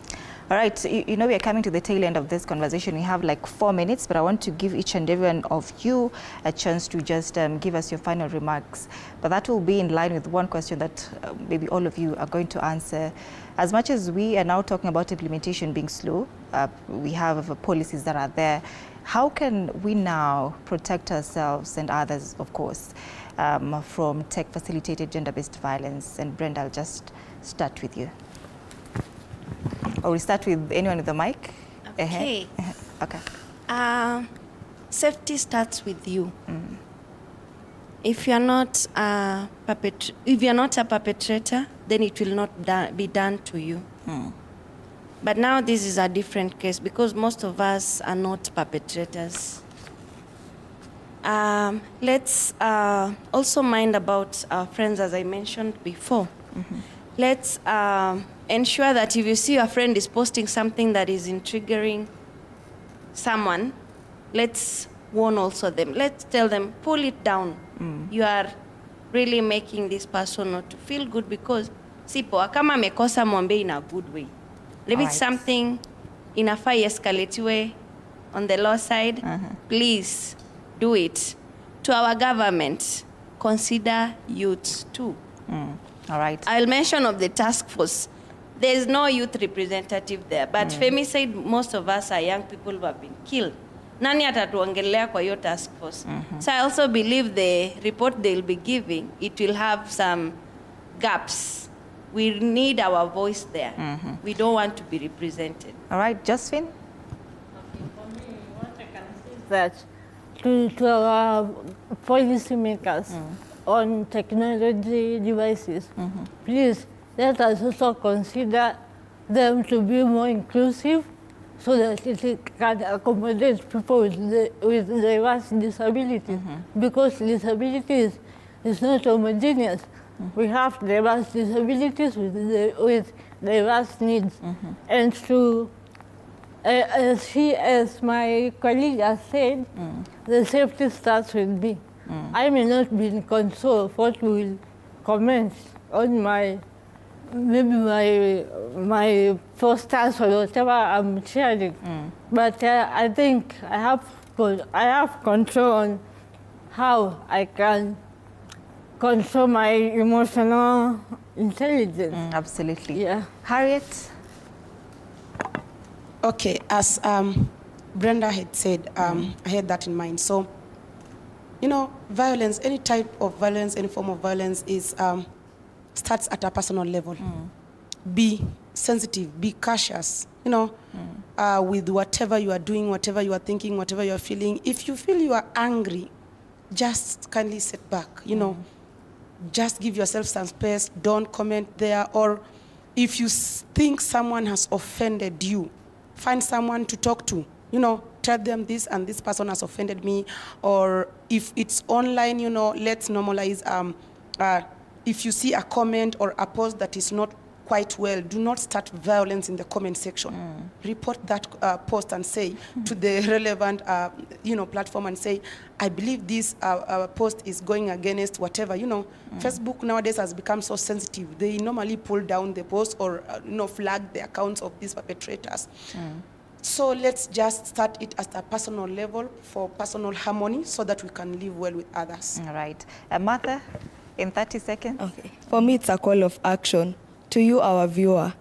All right, you know we are coming to the tail end of this conversation. We have like 4 minutes, but I want to give each and every one of you a chance to just give us your final remarks. But that will be in line with one question that maybe all of you are going to answer. As much as we are now talking about implementation being slow, we have policies that are there. How can we now protect ourselves and others, of course, from tech-facilitated gender-based violence? And Brenda, I'll just start with you. Or we start with anyone with the mic? Okay. Okay. Safety starts with you. If you're not a perpetrator, then it will not be done to you. But now this is a different case because most of us are not perpetrators. Let's also mind about our friends, as I mentioned before. Let's ensure that if you see your friend is posting something that is triggering someone, let's warn also them. Let's tell them, pull it down. You are really making this person not to feel good because sipo kama amekosa mwambie in a good way. If it's something in a fire escalate way on the law side, please do it. To our government, consider youth too. All right. I'll mention of the task force. There's no youth representative there, but Femi said most of us are young people who have been killed. Nani atatuongelea kwa hiyo task force? So I also believe the report they'll be giving, it will have some gaps. We need our voice there. We don't want to be represented. All right, Josephine? Okay, for me, what I can say is that to our policymakers on technology devices, please let us also consider them to be more inclusive so that it can accommodate people with diverse disabilities. Because disabilities is not homogeneous. We have diverse disabilities with diverse needs. And to, as my colleague has said, the safety starts with me. I may not be in control of what will comment on my posters or whatever I'm sharing. But I think I have control on how I can control my emotional intelligence. Absolutely. Yeah. Harriet? Okay, as Brenda had said, I had that in mind. So, you know, violence, any type of violence, any form of violence is starts at a personal level. Be sensitive, be cautious, you know, with whatever you are doing, whatever you are thinking, whatever you are feeling. If you feel you are angry, just kindly sit back, you know, just give yourself some space, don't comment there. Or if you think someone has offended you, find someone to talk to, you know, tell them this and this person has offended me. Or if it's online, you know, let's normalize, if you see a comment or a post that is not quite well, do not start violence in the comment section. Report that post and say to the relevant, you know, platform and say, I believe this post is going against whatever, you know. Facebook nowadays has become so sensitive. They normally pull down the post or, you know, flag the accounts of these perpetrators. So let's just start it at a personal level for personal harmony so that we can live well with others. All right. Martha, in 30 seconds? Okay. For me, it's a call of action. To you, our viewer,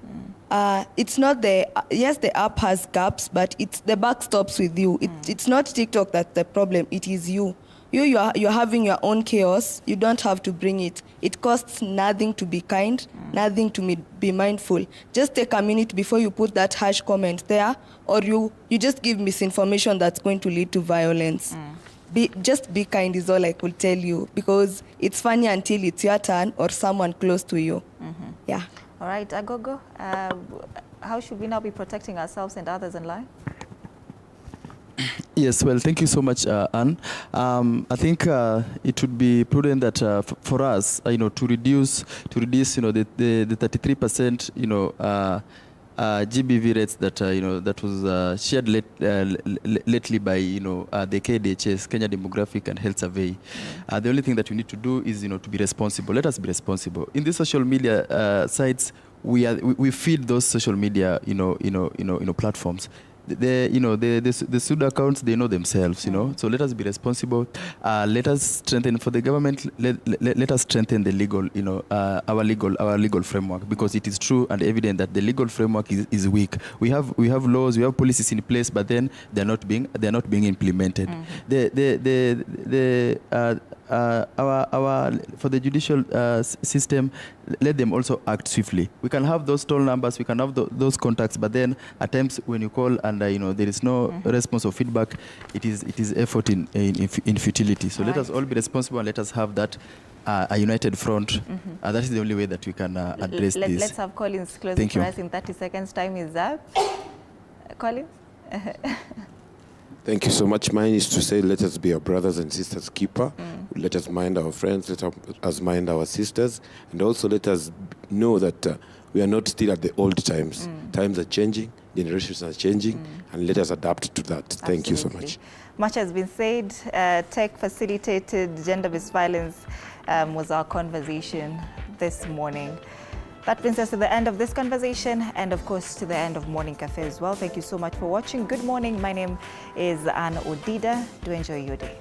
it's not yes, the app has gaps, but it's the buck stops with you. It's not TikTok that's the problem, it is you. You're having your own chaos, you don't have to bring it. It costs nothing to be kind, nothing to be mindful. Just take a minute before you put that harsh comment there, or you just give misinformation that's going to lead to violence. Just be kind is all I could tell you, because it's funny until it's your turn or someone close to you. Yeah. All right, Agogo, how should we now be protecting ourselves and others online? Yes, well, thank you so much, Anne. I think it would be prudent that for us, you know, to reduce, you know, the 33%, you know, GBV rates that you know, that was shared lately by, you know, the KDHS, Kenya Demographic and Health Survey. The only thing that we need to do is, you know, to be responsible. Let us be responsible. In the social media sites, we feed those social media, platforms. The pseudo accounts, they know themselves, So let us be responsible. Let us strengthen for the government. Let us strengthen the legal, our legal framework, because it is true and evident that the legal framework is weak. We have laws, we have policies in place, but then they're not being implemented. For the judicial system, let them also act swiftly. We can have those toll numbers, we can have those contacts, but then at times when you call and there is no response or feedback, it is effort in futility. So let us all be responsible and let us have that a united front. That is the only way that we can address this. Let's have Collins closing for us in 30 seconds. Time is up. Collins? Thank you so much. Mine is to say, let us be our brothers and sisters keeper. Let us mind our friends. Let us mind our sisters. And also let us know that we are not still at the old times. Times are changing. Generations are changing. And let us adapt to that. Thank you so much. Much has been said. Tech-facilitated gender-based violence was our conversation this morning. That brings us to the end of this conversation and, of course, to the end of Morning Cafe as well. Thank you so much for watching. Good morning. My name is Anna Odida. Do enjoy your day.